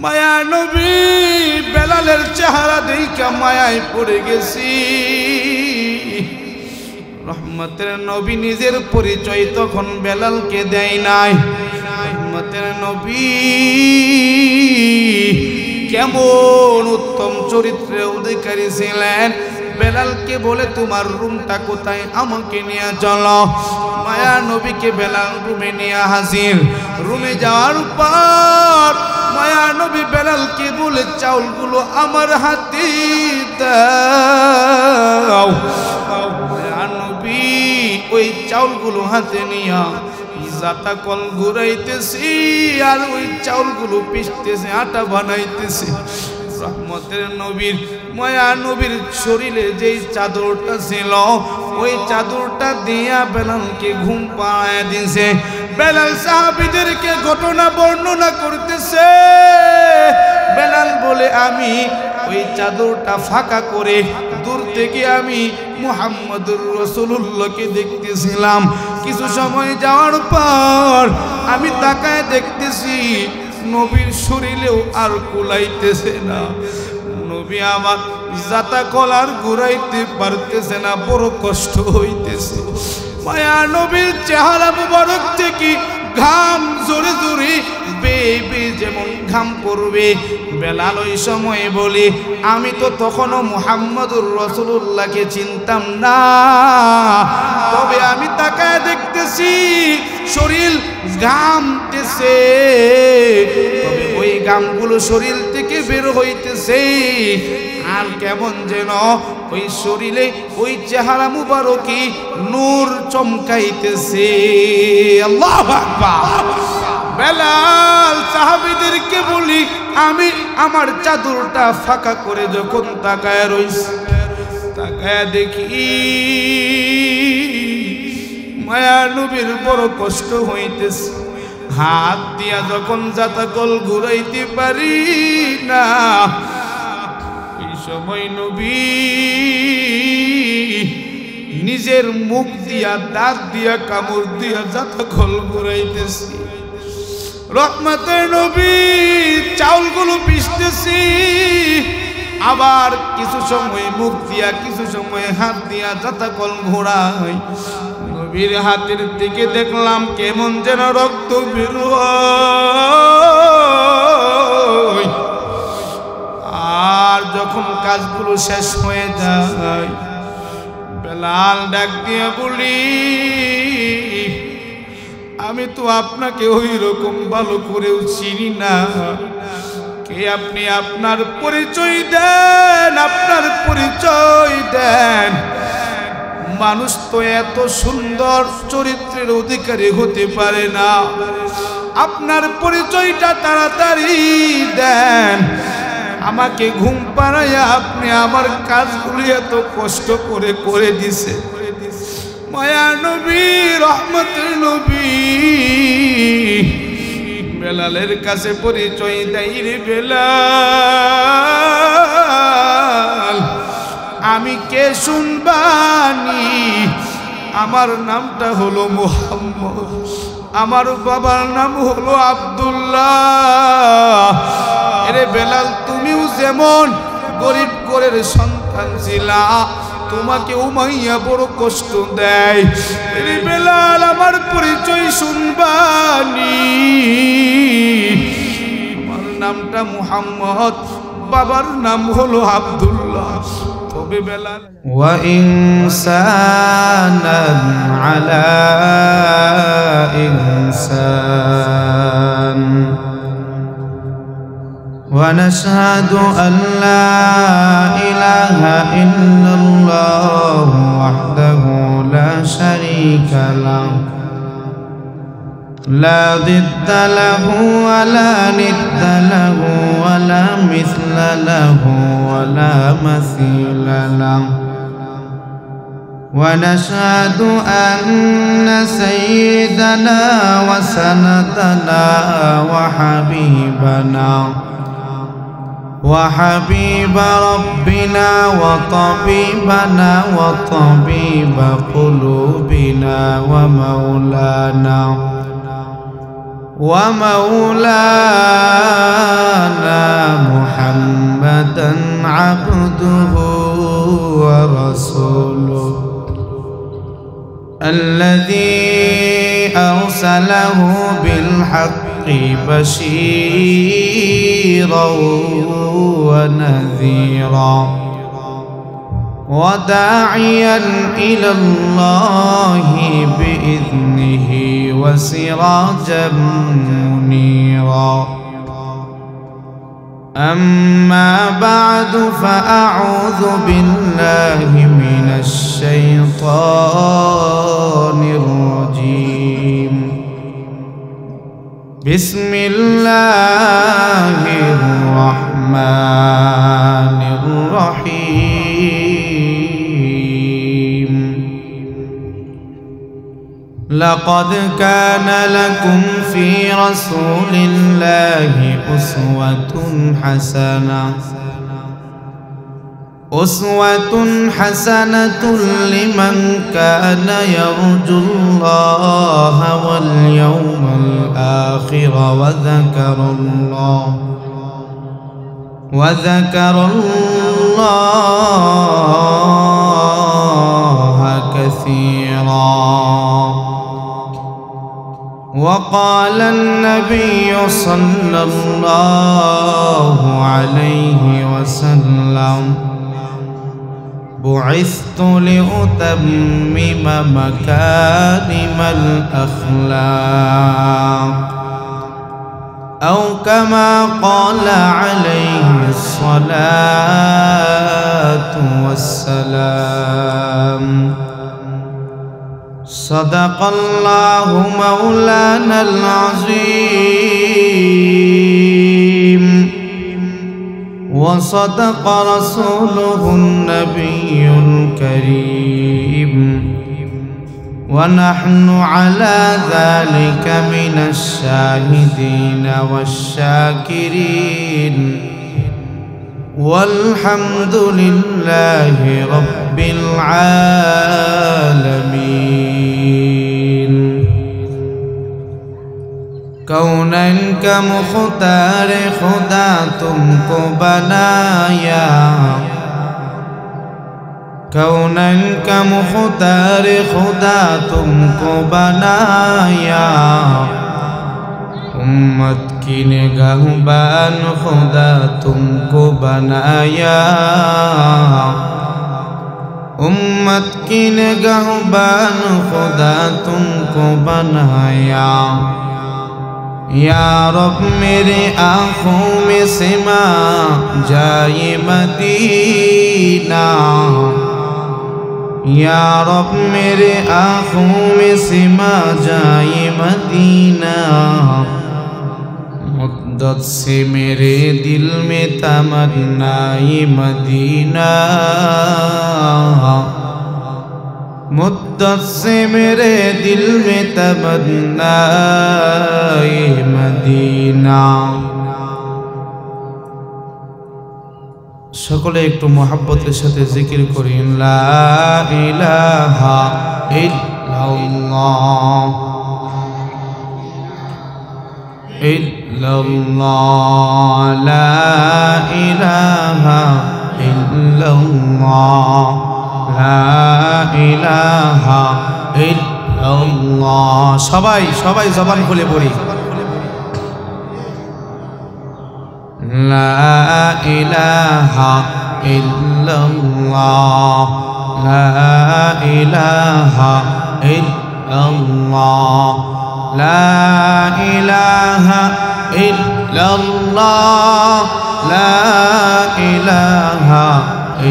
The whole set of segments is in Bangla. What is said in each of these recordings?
মায়া নবী বেলালের চেহারা দেখে মায়ায় পড়ে গেছি। রহমতের নবী নিজের পরিচয় তখন বেলালকে দেয় নাই। রহমতের নবী কেমন উত্তম চরিত্রের অধিকারী ছিলেন। বেলালকে বলে তোমার রুমটা কোথায়, আমাকে নিয়ে চলো। মায়া নবীকে বেলাল রুমে নিয়ে হাজির। রুমে যাওয়ার পর মায়া নবী বেলালকে বলে চাউলগুলো আমার হাতে দাও। মায়া নবী ওই চাউলগুলো হাতে নিয়া জাতা কল ঘুরাইতেছি আর ওই চাউলগুলো পিষতেছে, আটা বানাইতেছে। রহমতের নবীর মায়া নবীর শরীরে যেই চাদরটা ছিল ওই চাদরটা দিয়া বেলালকে ঘুম পাড়ায় দিয়েছে। বেলাল সাহাবীদেরকে ঘটনা বর্ণনা করতেছে। বেলাল বলে আমি ওই চাদরটা ফাঁকা করে দূর থেকে আমি মুহাম্মদুর রাসূলুল্লাহকে দেখতেছিলাম। কিছু সময় যাওয়ার পর আমি তাকায় দেখতেছি নবীর শরীরেও আর কুলাইতেছে না। নবী আমার জাতা কলার ঘুরাইতে পারতেছে না, বড় কষ্ট হইতেছে। মায়া নবীর চেহারা মুবারক থেকে ঘাম জোরে জোরে বেবে যেমন ঘাম পড়বে। বেলাল ওই সময়ে বলে আমি তো তখনও মুহাম্মদুর রাসূলুল্লাহকে চিনতাম না, তবে আমি তাকায় দেখতেছি শরীর ঘামতেছে, তবে ওই ঘামগুলো শরীর থেকে বের হইতেছে আর কেমন যেন ওই শরীরে ওই চেহারা মুবারকি নূর চমকাইতেছে। আল্লাহু আকবার। বেলাল সাহাবীদেরকে বলি আমি আমার চাদরটা ফাঁকা করে যখন তাকায় রইছি, তাকায় দেখি মায়া নবীর বড় কষ্ট হইতেছে। হাত দিয়া যখন জাতাকল ঘুরাইতে পারি না, এই সময় নবী নিজের মুখ দিয়া দাঁত দিয়া কামড় দিয়া জাতাকল ঘুরাইতেছি। রহমতের নবী চাউলগুলো পিষতেছি, আবার কিছু সময় মুখ দিয়া কিছু সময় হাত দিয়া জাতাকল ঘোরাই। নবীর হাতের দিকে দেখলাম কেমন যেন রক্ত বের হয়। আর যখন কাজগুলো শেষ হয়ে যায় বেলাল ডাক দিয়ে বলি আমি তো আপনাকে ওই রকম ভালো করেও চিনি না, কে আপনি? আপনার পরিচয় দেন, আপনার পরিচয় দেন। মানুষ তো এত সুন্দর চরিত্রের অধিকারী হতে পারে না, আপনার পরিচয়টা তাড়াতাড়ি দেন। আমাকে ঘুম পাড়াইয়া আপনি আমার কাজগুলি এত কষ্ট করে করে দিছে। মায়া নবী রহমতের নবী বেলালের কাছে পরিচয় দেয় রে বেলাল আমি কে শুনবানি, আমার নামটা হলো মুহাম্মদ, আমার বাবার নাম হলো আব্দুল্লাহ। এরে বেলাল তুমিও যেমন গরিব ঘরের সন্তান ছিলা, তোমাকে উমাইয়া বড় কষ্ট দেয়। এরে বেলাল আমার পরিচয় শুনবানি, আমার নামটা মুহাম্মদ, বাবার নাম হলো আব্দুল্লাহ। তবে বেলাল ওয়া ইনসানান আলা ইনসান ونشهد أن لا إله إلا الله وحده لا شريك له لا ضد له ولا ند له ولا مثل له ولا مثيل له ونشهد أن سيدنا وسندنا وحبيب ربنا وطبيبنا وطبيب قلوبنا ومولانا له بالحق بشيرا ونذيرا وداعيا إلى الله بإذنه وسراجا منيرا أما بعد فأعوذ بالله من الشيطان الرجيم بسم الله الرحمن الرحيم لقد كان لكم في رسول الله أسوة حسنة لمن كان يرجو الله واليوم الآخر وذكر الله كثيرا وقال النبي صلى الله عليه وسلم بعثت لأتمم مكارم الأخلاق أو كما قال عليه الصلاة والسلام صدق الله مولانا العظيم وصدق رسوله النبي الكريم ونحن على ذلك من الشاهدين والشاكرين والحمد لله رب العالمين कौनैन का मुख्तार खुदा तुमको बनाया कौनैन का मुख्तार खुदा तुमको बनाया उम्मत की निगाहबान खुदा तुमको बनाया उम्मत की निगाहबान खुदा तुमको बनाया या रब मेरे आँखों में सिमा जाए मदीना या रब मेरे आँखों में सिमा जाए मदीना मुद्दत से मेरे दिल में तमन्नाए मदीना मुद्दत से मेरे दिल में तमन्नाए मदीना সকলে একটু মহব্বতের সাথে জিকির করি লা ইলাহা ইল্লাল্লাহ ইল্লাল্লাহ লা ইলাহা ইল্লাল্লাহ লা ইলাহা ইল্লাল্লাহ সবাই জবান খুলে পড়ি লা ইলাহা ইল্লাল্লাহ লা ইলাহা ইল্লাল্লাহ লা ইলাহা ইল্লাল্লাহ লা ইলাহা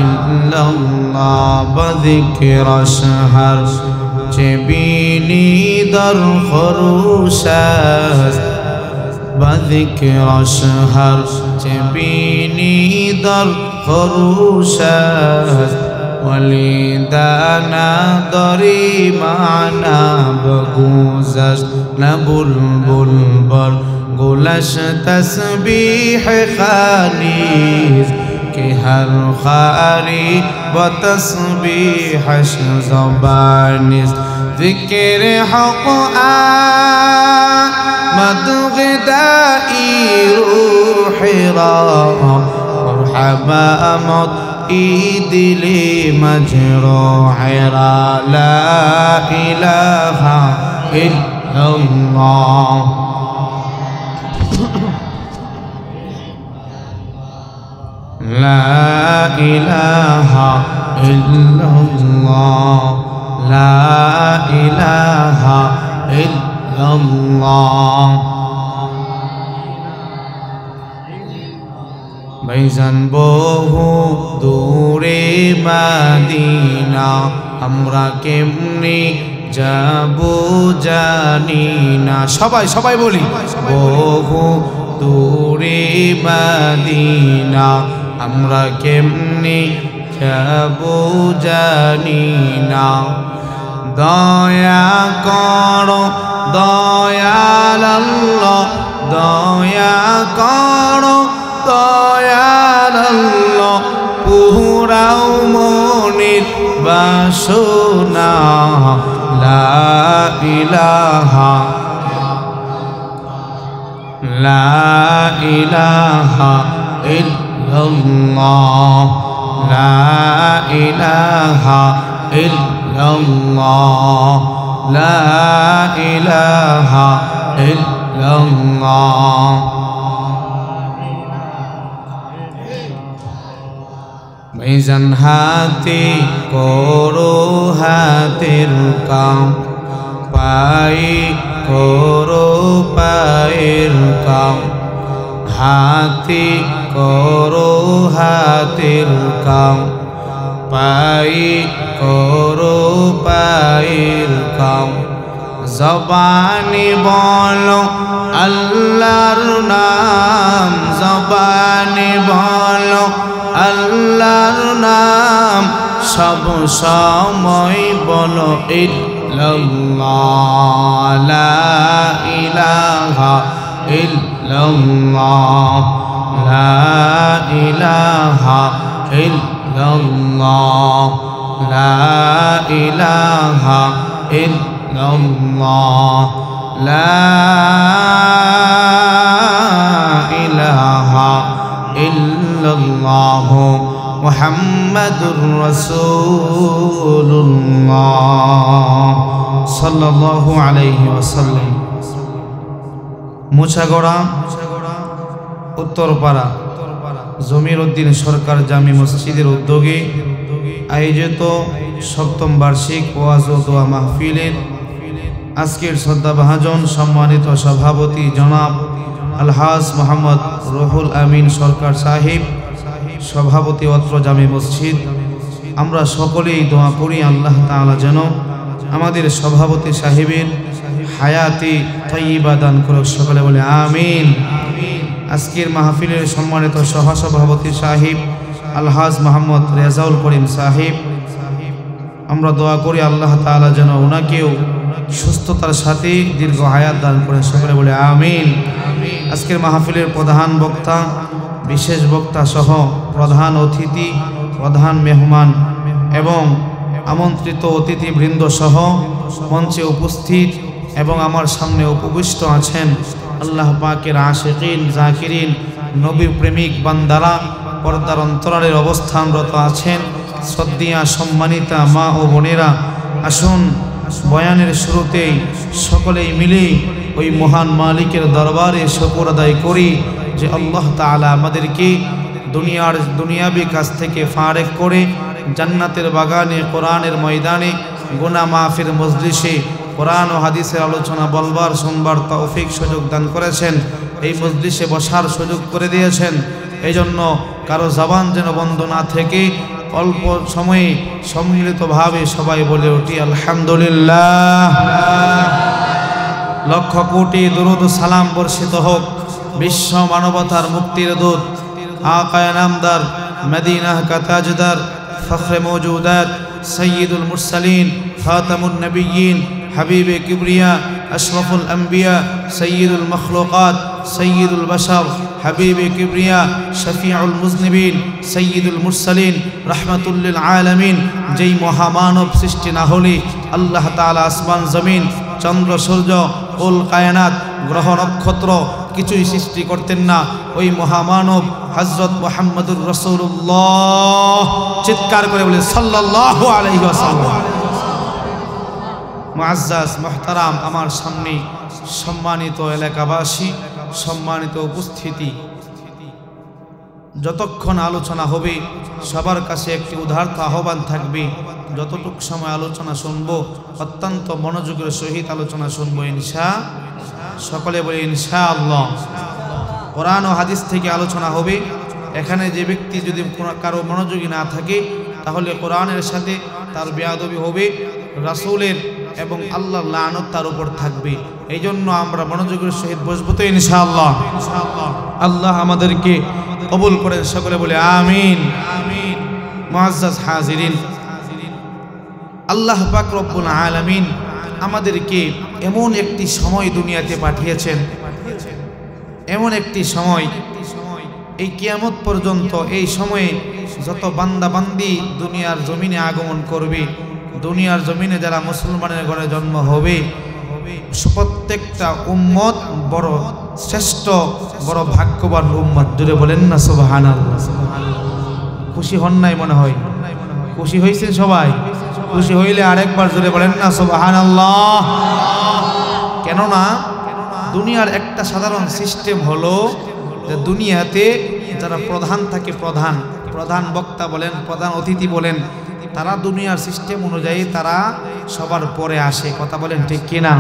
ইল্লাল্লাহ বযিকর শহর চেবিনি দর খরুশাস بذكر الشهر تبيني در خروشات ولدانا دری معنا بگوزش نبلبل بر گلش تسبیح خالیز که هر خاری با تسبیحش زبانیست ذکر حق مدغدائي روحي را مرحبا مطئي دلي مجروح را لا إله إلا ইল্লাল্লাহ লা ইলাহা ইল্লাল্লাহ লা ইলাহা ইল্লাল্লাহ ভাইজান বহু দূরে মদিনা আমরা কেমনে যাব জানি না সবাই সবাই বলি বহু দূরে মদিনা আমরা কেমনে যাব জানি না দয়া করো দয়াল আল্লাহ দয়া করো দয়াল আল্লাহ পুরাও মনের বাসনা লা ইলাহা লা ইলাহা ইল্লাল্লাহ লা ইলাহা ইল্লাল্লাহ লা ইলাহা ইল্লাল্লাহ মিজান হাতে করো হাতের কাম পাই করো পায়ের কাম হাতে করো হাতের কাম পাই করো পায়ের কাম জবানি বলো আল্লাহর নাম জবানি বলো আল্লাহর নাম সব সময় বলো ইল্লাল্লাহ লা ইলাহা ইল্লাল্লাহ লা ইলাহা ইল্লাল্লাহ লা ইলাহা ইল্লাল্লাহ লা ইলাহা ইল্লাল্লাহ মুহাম্মাদুর রাসূলুল্লাহ সাল্লাল্লাহু আলাইহি ওয়াসাল্লাম মুছাগড়া উত্তরপাড়া জমির উদ্দিন সরকার জামি মসজিদের উদ্যোগে আয়োজিত সপ্তম বার্ষিক ওয়াজ ও দোয়া মাহফিলের আজকের শ্রদ্ধাভাজন সম্মানিত সভাপতি জনাব আলহাজ মোহাম্মদ রুহুল আমিন সরকার সাহেব সভাপতি অত্র জামি মসজিদ আমরা সকলেই দোয়া করি আল্লাহ তাআলা যেন আমাদের সভাপতি সাহেবের হায়াতি তাইয়্যিবা দান করুক সকলে বলে আমিন আজকের মাহফিলের সম্মানিত সহসভাপতি সাহেব আলহাজ মোহাম্মদ রেজাউল করিম সাহেব আমরা দোয়া করি আল্লাহ তাআলা যেন ওনাকেও সুস্থতার সাথে দীর্ঘ হায়াত দান করেন সকলে বলে আমিন আজকের মাহফিলের প্রধান বক্তা বিশেষ বক্তা সহ প্রধান অতিথি প্রধান মেহমান এবং আমন্ত্রিত অতিথিবৃন্দ সহ মঞ্চে উপস্থিত এবং আমার সামনে উপবিষ্ট আছেন আল্লাহ পাকের আশিকিন জাকিরিন নবী প্রেমিক বান্দারা পর্দার অন্তরালের অবস্থানরত আছেন শ্রদ্ধেয়া সম্মানিতা মা ও বোনেরা আসুন বয়ানের শুরুতেই সকলেই মিলে ওই মহান মালিকের দরবারে শুকর আদায় করি যে আল্লাহ তাআলা আমাদেরকে দুনিয়াবি কাজ থেকে ফারেক করে জান্নাতের বাগানে কোরআনের ময়দানে গুনাহ মাফির মজলিসে কোরআন ও হাদিসের আলোচনা বলবার শুনবার তৌফিক সুযোগ দান করেছেন এই মজলিসে বসার সুযোগ করে দিয়েছেন এই জন্য কারো জবান যেন বন্ধ না থেকে অল্প সময়ে সম্মিলিতভাবে সবাই বলে উঠি আলহামদুলিল্লাহ লক্ষ কোটি দরুদ ও সালাম বর্ষিত হোক বিশ্ব মানবতার মুক্তির দূত আকায়ে নামদার মদিনাহ কা তাজদার ফখরে মওজুদাত সৈয়দুল মুরসালিন খাতামুন নবিয়্যিন হাবিবে কিবরিয়া আশরাফুল আম্বিয়া সৈয়দুল মখলুকাত সৈয়দুল বশর হাবিবে কিবরিয়া শফিউল মুজনিবিন সৈয়দুল মুরসালিন রাহমাতুল লিল আলামিন যেই মহামানব সৃষ্টি না হলে আল্লাহ তাআলা আসমান জমিন চন্দ্র সূর্য কুল কায়নাত গ্রহ নক্ষত্র কিছুই সৃষ্টি করতেন না ওই মহামানব হযরত মুহাম্মদুর রাসূলুল্লাহ চিৎকার করে বলে সাল্লাল্লাহু আলাইহি ওয়াসাল্লাম মুআজ্জাজ মুহতারাম, আমার সামনে সম্মানিত এলাকাবাসী, সম্মানিত উপস্থিতি, যতক্ষণ আলোচনা হবে সবার কাছে একটি উদারতা আহ্বান থাকবে, যতটুকু সময় আলোচনা শুনবো অত্যন্ত মনোযোগের সহিত আলোচনা শুনবো সকলে বলি ইনশাআল্লাহ। কোরআন ও হাদিস থেকে আলোচনা হবে। এখানে যে ব্যক্তি যদি কারো মনোযোগী না থাকে তাহলে কোরআনের সাথে তার বেয়াদবি হবে, রাসূলের এবং আল্লাহর লানত তার উপর থাকবে। এই জন্য আমরা মনোযোগের সহিত বসবো তো ইনশাআল্লাহ। আল্লাহ আমাদেরকে কবুল করেন, সকলে বলে আমিন। মুআজ্জাজ হাজিরিন, আল্লাহ পাক রব্বুল আলামিন আমাদেরকে এমন একটি সময় দুনিয়াতে পাঠিয়েছেন, এমন একটি সময় এই কিয়ামত পর্যন্ত, এই সময়ে যত বান্দা বান্দি দুনিয়ার জমিনে আগমন করবে, দুনিয়ার জমিনে যারা মুসলমানের ঘরে জন্ম হবে, প্রত্যেকটা উম্মত বড় শ্রেষ্ঠ, বড় ভাগ্যবান উম্মত। জুড়ে বলেন না সুবহানাল্লাহ। খুশি হন নাই মনে হয়? খুশি হয়েছেন সবাই? খুশি হইলে আরেকবার জুড়ে বলেন না সুবহানাল্লাহ। কেননা দুনিয়ার একটা সাধারণ সিস্টেম হলো যে দুনিয়াতে যারা প্রধান থাকে, প্রধান বক্তা বলেন, প্রধান অতিথি বলেন, তারা দুনিয়ার সিস্টেম অনুযায়ী তারা সবার পরে আসে। কথা বলেন ঠিক কিনা?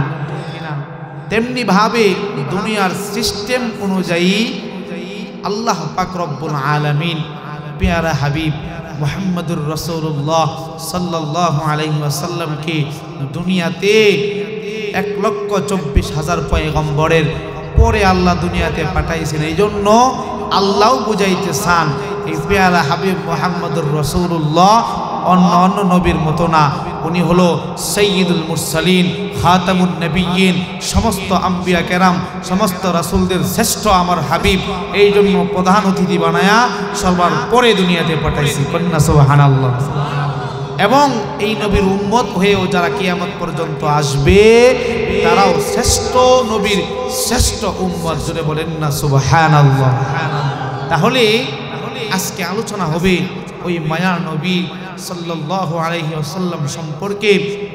তেমনি ভাবে দুনিয়ার সিস্টেম অনুযায়ী আল্লাহ পাক রব্বুল আলামিন পেয়ারা হাবিব মুহাম্মদুর রাসূলুল্লাহ সাল্লাল্লাহু আলাইহি ওয়াসাল্লামকে দুনিয়াতে 1,24,000 পয়গম্বরের পরে আল্লাহ দুনিয়াতে পাঠাইছেন। এই জন্য আল্লাহ বুঝাইতে চান এই পেয়ারা হাবিব মুহাম্মদুর রাসূলুল্লাহ অন্য নবীর মতো না, উনি হলো সাইয়্যিদুল মুরসালিন, খাতামুন নবিয়্যিন, সমস্ত আম্বিয়া কেরাম, সমস্ত রাসূলদের শ্রেষ্ঠ আমার হাবিব। এই জন্য প্রধান অতিথি বানায়া সবার পরে দুনিয়াতে পাঠাইছি। কন্যা সুবহানাল্লাহ। এবং এই নবীর উম্মত হয়েও যারা কিয়ামত পর্যন্ত আসবে তারাও শ্রেষ্ঠ নবীর শ্রেষ্ঠ উম্মত। জুড়ে বলেন না সুবহানাল্লাহ। তাহলে আজকে আলোচনা হবে ওই মায়ার নবী সাল্লাল্লাহু আলাইহি ওয়াসাল্লাম সম্পর্কে।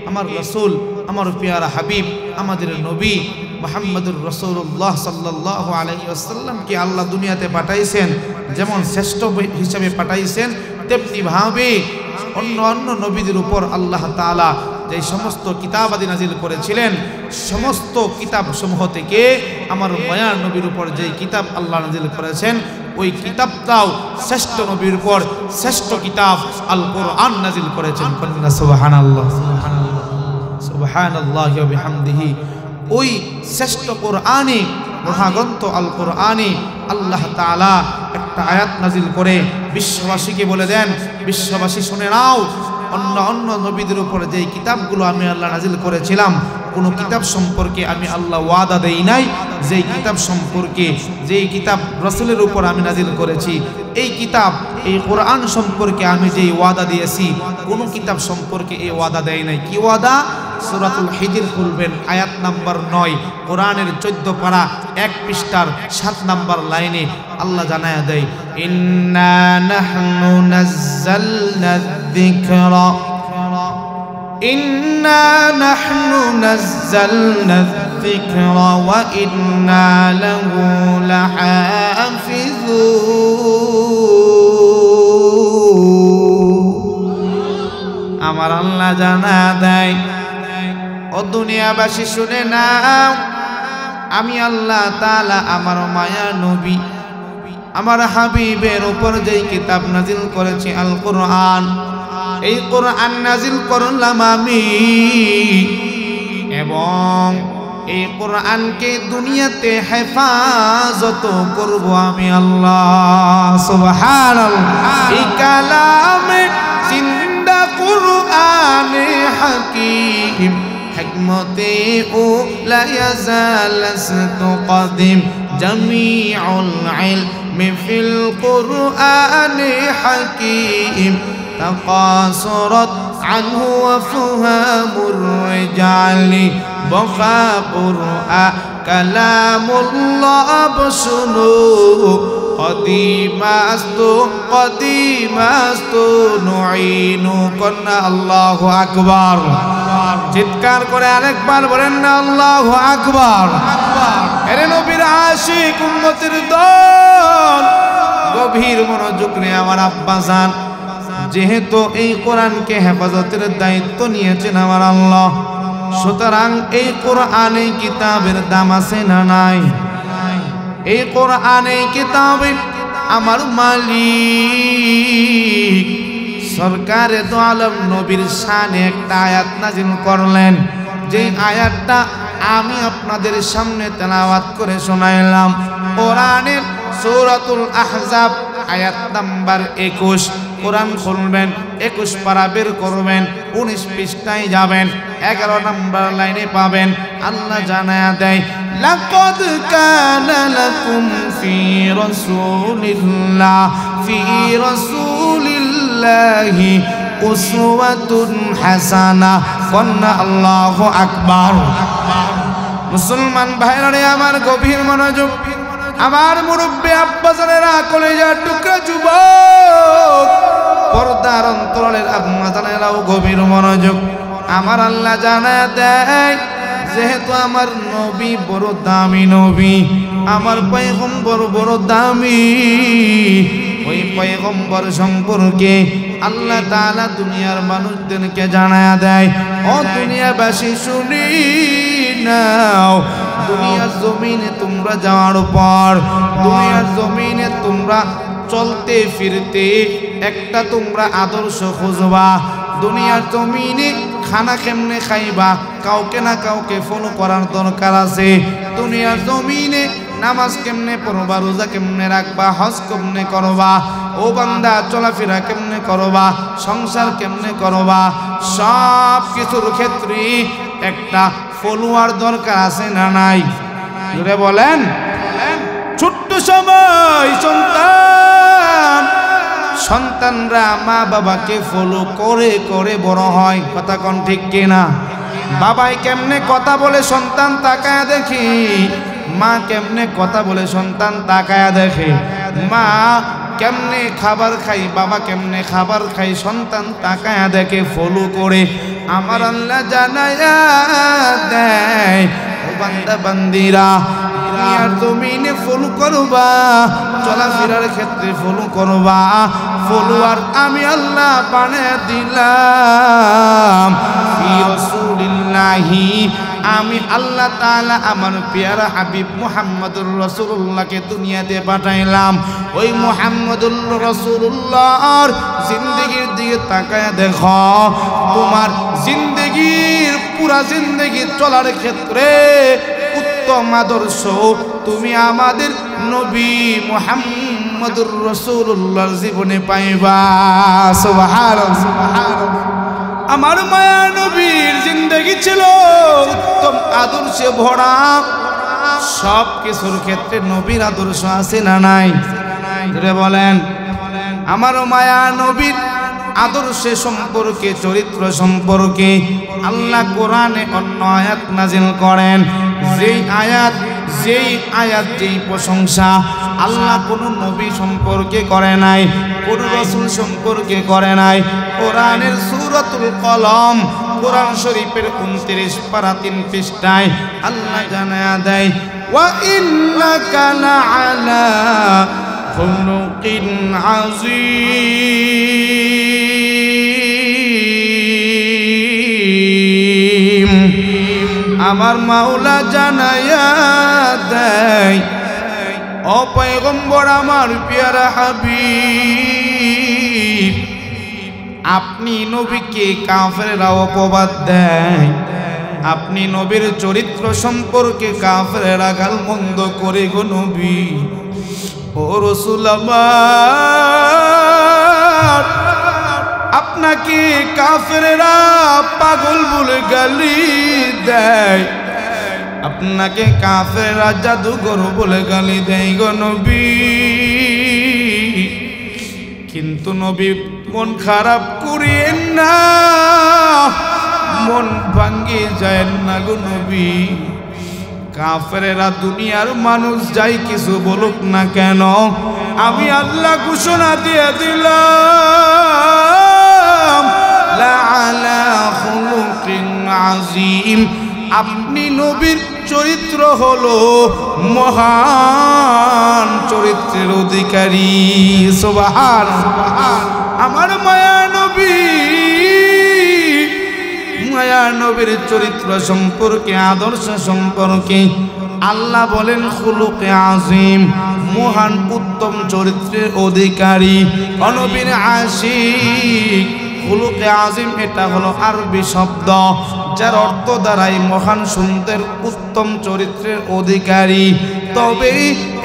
আমার রাসূল, আমার পেয়ারা হাবিব, আমাদের নবী মুহাম্মদুর রাসূলুল্লাহ সাল্লাল্লাহু আলাইহি ওয়াসাল্লামকে আল্লাহ দুনিয়াতে পাঠাইছেন, যেমন শ্রেষ্ঠ হিসেবে পাঠাইছেন, তেমনি ভাবে অন্য নবীদের উপর আল্লাহ তাআলা যে সমস্ত কিতাবাদি নাজিল করেছিলেন, সমস্ত কিতাব সমূহ থেকে আমার মায়ার নবীর উপর যে কিতাব আল্লাহ নাজিল করেছেন, ওই কিতাবটাও শ্রেষ্ঠ নবীর উপর শ্রেষ্ঠ কিতাব আল কোরআন নাজিল করেছেন। সুবহানাল্লাহ, সুবহানাল্লাহি ওয়া বিহামদিহি। ওই শ্রেষ্ঠ কোরআনে, মহাগ্রন্থ আল কোরআনে আল্লাহ তাআলা একটা আয়াত নাজিল করে বিশ্ববাসীকে বলে দেন, বিশ্ববাসী শুনে নাও, অন্য নবীদের উপরে যেই কিতাবগুলো আমি আল্লাহ নাজিল করেছিলাম, কোনো কিতাব সম্পর্কে আমি আল্লাহ ওয়াদা দেই নাই যেই কিতাব সম্পর্কে, যেই কিতাব রাসূলের উপর আমি নাজিল করেছি, এই কিতাব, এই কোরআন সম্পর্কে আমি যেই ওয়াদা দিয়েছি, কোনো কিতাব সম্পর্কে এই ওয়াদা দেয় নাই। কি ওয়াদা? সূরাতুল হিজর খুলবেন, আয়াত নাম্বার 9, কোরআনের 14 পারা 1 পৃষ্ঠার 7 নাম্বার লাইনে আল্লাহ জানায়া দেয়, ইন্না নাহনু নাযালনা যিকরা, ইন্না নাহনু নাযালনা যিকরা ওয়া ইন্না লাহু লাহাফিজুন। আমার আল্লাহ জানা দেয়, ও দুনিয়াবাসী শুনে নাও, আমি আল্লাহ তাআলা আমার মায়া নবী, আমার হাবিবের উপর যেই কিতাব নাজিল করেছি আল কোরআন, এই কোরআন নাজিল করলাম আমি, এবং এই কোরআনকে দুনিয়াতে হেফাজত করব আমি আল্লাহ। সুবহানাল্লাহ। এই কালামে জিন্দা কোরআনে হাকীম, হিকমতে ও লা ইয়াজালাস্তু কাদিম, জামিউল ইলমি ফিল কোরআনে হাকীম, তাকাসুরাত আনহু ওয়াফহামুর রিজালি, বকা কুরআন কালামুল্লাহ বশুনু, কদিমাস্তু নুঈনু। কন্না আল্লাহু আকবার। চিৎকার করে আরেকবার বলেন না আল্লাহু আকবার। এরে নবীর আশিক উম্মতের দল, গভীর মনোযোগ নিয়ে আমার আব্বাজান, যেহেতু এই কোরআনকে হেফাজতের দায়িত্ব নিয়েছেন আমার আল্লাহ, সুতরাং এই কোরআন এই কিতাবের দাম আছে না নাই? এই কোরআন এই কিতাবে আমার মালিক সরকারে দো আলম নবীর শানে একটা আয়াত নাযিল করলেন, যে আয়াতটা আমি আপনাদের সামনে তেলাওয়াত করে শোনাইলাম। কোরআনের সূরাতুল আহজাব আয়াত নাম্বার 21। কোরআন খুলবেন, 21 পারা বের করবেন, 19 পৃষ্ঠায় যাবেন, 11 নম্বর লাইনে পাবেন। আল্লাহ জানায়া দেয়, লাকাদ কানা লাকুম ফি রাসূলিল্লাহি উসওয়াতুন হাসানাহ। কন্না আল্লাহু আকবার। মুসলমান ভাইরা আমার গভীর মনোযোগ, আমার মুরব্বী আব্বাজানেরা, কলেজার টুকরা যুবক, পর্দার অন্তরালের আম্মাজানেরাও গভীর মনোযোগ। আমার আল্লাহ জানায় দেয়, যেহেতু আমার নবী বড় দামি নবী, আমার পয়গম্বর বড় দামি, ওই পয়গম্বর সম্পর্কে আল্লাহ তাআলা দুনিয়ার মানুষদেরকে জানায় দেয়, ও দুনিয়াবাসী শুনি নাও, দুনিয়ার জমিনে তোমরা যাওয়ার পর, দুনিয়ার জমিনে তোমরা চলতে ফিরতে একটা তোমরা আদর্শ খুঁজবা। দুনিয়ার জমিনে খানা কেমনে খাইবা, কাউকে না কাউকে ফলো করার দরকার আছে। দুনিয়ার জমিনে নামাজ কেমনে পড়বা, রোজা কেমনে রাখবা, হজ কেমনে করবা, ও বান্দা চলাফেরা কেমনে করবা, সংসার কেমনে করবা, সব কিছুর ক্ষেত্রে একটা ফলোয়ার দরকার আছে না নাই? জোরে বলেন। ছোট্ট সময় সন্তানরা মা বাবাকে ফলো করে করে বড় হয়, কথা কোন ঠিক কিনা? বাবাই কেমনে কথা বলে সন্তান তাকায়া দেখি, মা কেমনে কথা বলে সন্তান তাকায়া দেখে, মা কেমনে খাবার খাই, বাবা কেমনে খাবার খাই, সন্তান তাকায়া দেখে, ফলো করে। আমার আল্লাহ জানায়া দেয়, ও বান্দা বান্দিরা, দুনিয়ার জমিনে ফলো করবা, চলাফেরার ক্ষেত্রে ফলো করবা। ফলোয়ার আমি আল্লাহ বানিয়ে দিলাম ফি রাসূলিল্লাহি, আমি আল্লাহ তাআলা আমার প্যারা হাবিব মুহাম্মদুর রাসূলুল্লাহকে দুনিয়াতে পাঠাইলাম। ওই মুহাম্মদুর রাসূলুল্লাহর জিন্দেগির দিকে তাকায় দেখো, তোমার জিন্দেগির পুরা জিন্দেগি চলার ক্ষেত্রে উত্তম আদর্শ তুমি আমাদের নবী মুহাম্মদুর রাসূলুল্লাহর জীবনে পাইবা। সুবহানাল্লাহ। আমার মায়া নবীর জিন্দেগি ছিল উত্তম আদর্শে ভরা, সব কিছুর ক্ষেত্রে নবীর আদর্শ আছে না নাই? বলেন। আমার মায়া নবীর আদর্শে সম্পর্কে, চরিত্র সম্পর্কে আল্লাহ কোরআনে অন্য আয়াত নাজিল করেন, যেই আয়াত যেই প্রশংসা আল্লাহ কোন নবী সম্পর্কে করে নাই, কোন রাসূল সম্পর্কে করে নাই। কোরআনের সূরাতুল কলম, কোরআন শরীফের 29 পারা 3 পৃষ্ঠায় আল্লাহ জানায়া দেয়, ওয়া ইন্নাকা লাআলা খুলুকিন আযীম। আমার মাওলা জানায়া দেয়, ও পয়গম্বর আমার প্যারা হাবিব, আপনি নবীকে কাফেররা অপবাদ দেয়, আপনি নবীর চরিত্র সম্পর্কে কাফেররা গালমন্দ করে গো নবী। ও রাসূল আমার, আপনাকে কাফেররা পাগল বলে গালি দেয়, আপনাকে কাফেররা জাদুঘর বলে গালি দেয় গো নবী। কিন্তু নবী মন খারাপ করিয়েন না, মন ভাঙ্গে যায় না গো নবী। কাফেরেরা দুনিয়ার মানুষ যাই কিছু বলুক না কেন, আমি আল্লাহ ঘোষণা দিয়ে দিলাম লাআলা খুলুকিন আযীম। আপনি নবীর চরিত্র হলো মহান চরিত্রের অধিকারী। সুবহানাল্লাহ। আমার মায়া নবীর চরিত্র সম্পর্কে, আদর্শ সম্পর্কে আল্লাহ বলেন খুলুকে আযীম, মহান উত্তম চরিত্রের অধিকারী, নবীর আশিক। খুলুকে আযীম এটা হলো আরবি শব্দ, যার অর্থ দাঁড়ায় মহান সুন্দর উত্তম চরিত্রের অধিকারী। তবে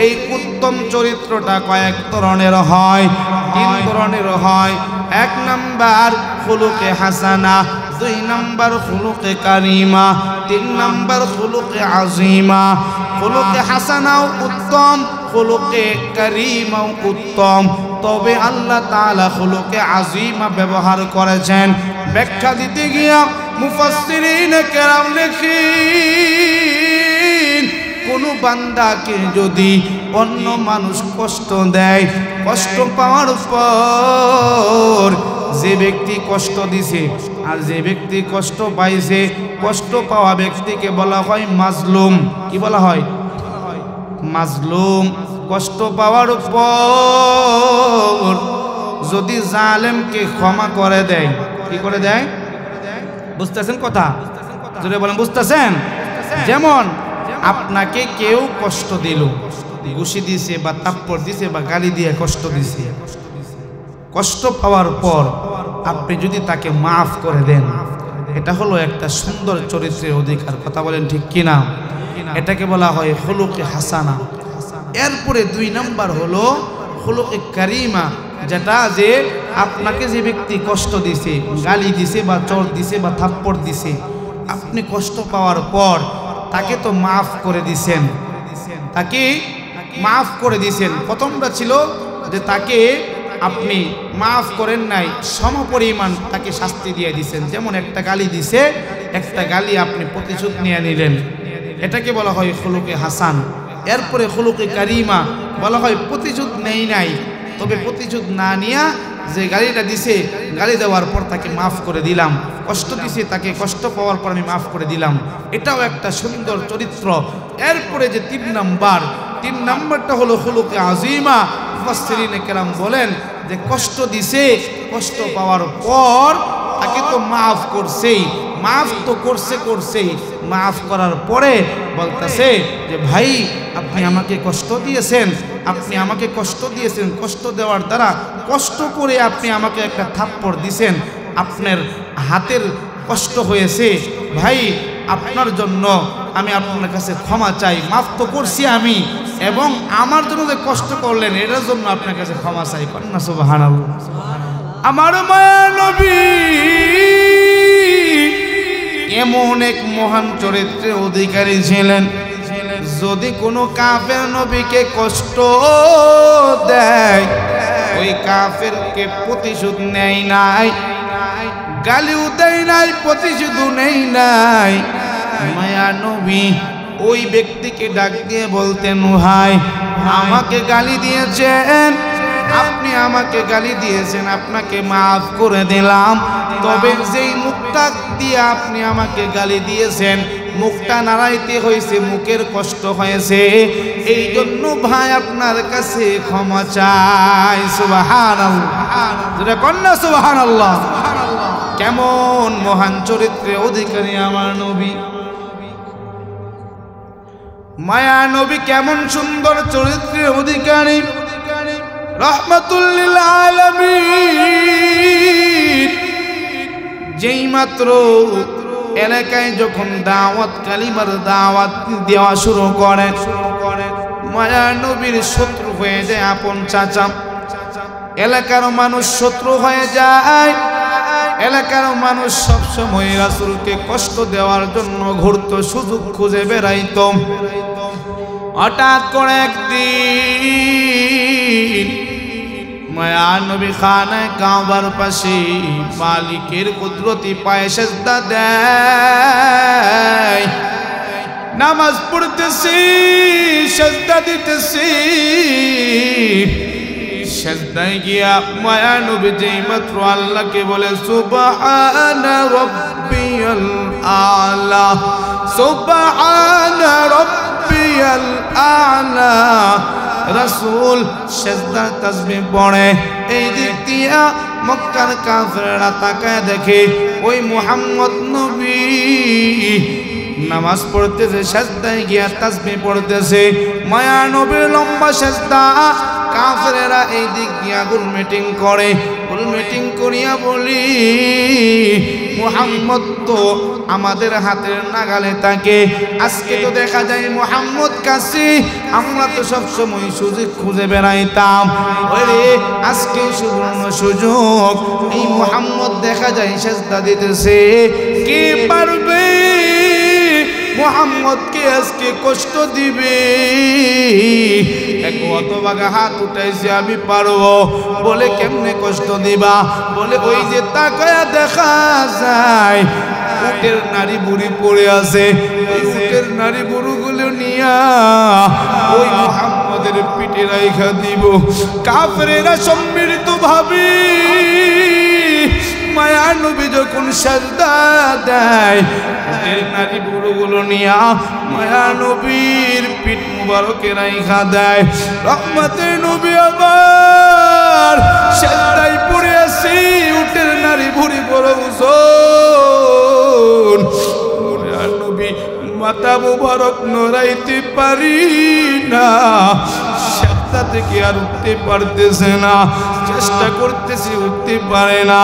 এই উত্তম চরিত্রটা কয়েক ধরনের হয়, 3 ধরনের হয়। 1 নাম্বার খুলুকে হাসানা, 2 নাম্বার খুলুকে কারিমা, 3 নাম্বার খুলুকে আযীমা। খুলুকে হাসানাও উত্তম, খুলুকে কারিমাও উত্তম, তবে আল্লাহ তাআলা খুলুকে আযীমা ব্যবহার করেছেন। ব্যাখ্যা দিতে গিয়া মুফাসসিরিন কেরাম লেখেন, কোন বান্দাকে যদি অন্য মানুষ কষ্ট দেয়, কষ্ট পাওয়ার পর যে ব্যক্তি কষ্ট দিছে আর যে ব্যক্তি কষ্ট পাইছে, কষ্ট পাওয়া ব্যক্তিকে বলা হয় মাজলুম। কি বলা হয়? মাজলুম। কষ্ট পাওয়ার পর যদি জালেমকে ক্ষমা করে দেয়, কি করে দেয়? বুঝতেছেন কথা? জোরে বলেন, বুঝতেছেন? যেমন আপনাকে কেউ কষ্ট দিল, ঘুষি দিছে বা থাপ্পড় দিছে বা গালি দিয়ে কষ্ট দিছে, কষ্ট পাওয়ার পর আপনি যদি তাকে মাফ করে দেন, এটা হলো একটা সুন্দর চরিত্রের অধিকার। কথা বলেন ঠিক কিনা? এটাকে বলা হয় খুলুকে হাসানা। এরপরে 2 নাম্বার হলো খুলুকে কারিমা, যেটা যে আপনাকে যে ব্যক্তি কষ্ট দিছে, গালি দিছে বা চড় দিছে বা থাপ্পড় দিছে, আপনি কষ্ট পাওয়ার পর তাকে তো মাফ করে দিছেন, তাকে মাফ করে দিছেন। প্রথমটা ছিল যে তাকে আপনি মাফ করেন নাই, সমপরিমাণ তাকে শাস্তি দিয়ে দিছেন। যেমন একটা গালি দিছে, একটা গালি আপনি প্রতিশোধ নিয়ে নিলেন, এটাকে বলা হয় খুলুকে হাসান। এরপরে খুলুকে কারিমা বলা হয় প্রতিশোধ নেই নাই, তবে প্রতিশোধ না নিয়া যে গালিটা দিছে, গালি দেওয়ার পর তাকে মাফ করে দিলাম, কষ্ট দিছে তাকে কষ্ট পাওয়ার পর আমি মাফ করে দিলাম, এটাও একটা সুন্দর চরিত্র। এরপরে যে 3 নাম্বারটা হলো খুলুকে আযীমা। মুফাসসিরিন কেরাম বলেন যে কষ্ট দিছে, কষ্ট পাওয়ার পর তাকে তো মাফ করছেই, মাফ তো করছেই, মাফ করার পরে বলতেছে যে ভাই আপনি আমাকে কষ্ট দিয়েছেন, কষ্ট দেওয়ার দ্বারা কষ্ট করে আপনি আমাকে একটা থাপ্পড় দিয়েছেন, আপনার হাতের কষ্ট হয়েছে, ভাই আপনার জন্য আমি আপনার কাছে ক্ষমা চাই, মাফ তো করছি আমি, এবং আমার জন্য যে কষ্ট করলেন এটার জন্য আপনার কাছে ক্ষমা চাই। করেন না সুবহানাল্লাহ। আমার মায়া নবী এমন এক মহান চরিত্রের অধিকারী ছিলেন, যদি কোনো কাফের নবীকে কষ্ট দেয়, ওই কাফেরকে প্রতিশোধ নেয় নাই, গালিও দেয় নাই, প্রতিশোধও নেয় নাই। মায়া নবী ওই ব্যক্তিকে ডাক দিয়ে বলতেন, ভাই আমাকে গালি দিয়েছেন, আপনি আমাকে গালি দিয়েছেন, আপনাকে মাফ করে দিলাম, তবে যেই মুখটা দিয়ে আপনি আমাকে গালি দিয়েছেন, মুখটা নাড়াইতে হয়েছে, মুখের কষ্ট হয়েছে, এই জন্য ভাই আপনার কাছে ক্ষমা চাই। সুবহানাল্লাহ, কন্যা সুবহানাল্লাহ। কেমন মহান চরিত্রের অধিকারী আমার নবী, মায়া নবী কেমন সুন্দর চরিত্রের অধিকারী, রাহমাতুল লিল আলামিন। যেই মাত্র এলাকায় যখন দাওয়াত, কালিমার দাওয়াত দেওয়া শুরু করে, মায়া নবীর শত্রু হয়ে যায় আপন চাচা, এলাকার মানুষ শত্রু হয়ে যায়, এলাকার মানুষ সবসময় রাসূলকে কষ্ট দেওয়ার জন্য ঘুরত, সুযোগ খুঁজে বেড়াইত। হঠাৎ করে একদিন মায়া নবী খানায় কাবার পাশে মালিকের কুদরতি পায়ে সেজদা দেয়, নামাজ পড়তেছি, সেজদা দিতেছি। সেজদায় গিয়া মায়া নবী যেই মাত্র আল্লাহকে বলে সুবহানা রাব্বি রব্বিয়াল আলা সুবহান রব্বিয়াল আলা রাসূল সেজদা তাসবিহ পড়ে এই দিক দিয়া মক্কার কাফেররা তাকায় দেখে ওই মুহাম্মদ নবী নামাজ পড়তেছে সেজদায় গিয়া তাসবিহ পড়তেছে মায়া নবীর লম্বা সেজদা কাফেররা এই দিক দিয়া গোল মিটিং করে গোল মিটিং করিয়া বলি মুহাম্মদ তো আমাদের হাতের নাগালে থাকে আজকে তো দেখা যায় মুহাম্মদ কাছে আমরা তো সব সময় সুযোগ খুঁজে বেড়াইতাম ওরে আজকে সুবর্ণ সুযোগ এই মুহাম্মদ দেখা যায় সেজদা দিতেছে কে পারবে মুহাম্মদকে আজকে কষ্ট দিবে এক হতভাগা হাত উঠাইছে আমি পারবো বলে কেমনে কষ্ট দিবা বলে ওই যে তাকায়া দেখা যায় উটের নারী বুড়ি পড়ে আছে ওই উটের নারী বুড়িগুলো নিয়া ওই মুহাম্মদের পিঠে রাইখা দিব কাফেরেরা সম্মিলিত ভাবে মায়া নবী যখন সাজদা দেয় উটের নারী বুড়োগুলো নিয়া মায়া নবীর পিঠ মুবারকে রাইখা দেয় রহমতের নবী আবার সাজদায় পড়ে আসি উটের নারী বুড়ি বড় ওজন মায়া নবী মাথা মুবারক নড়াইতে পারি না সাজদা থেকে আর উঠতে পারতেছে না চেষ্টা করতেছি উঠতে পারে না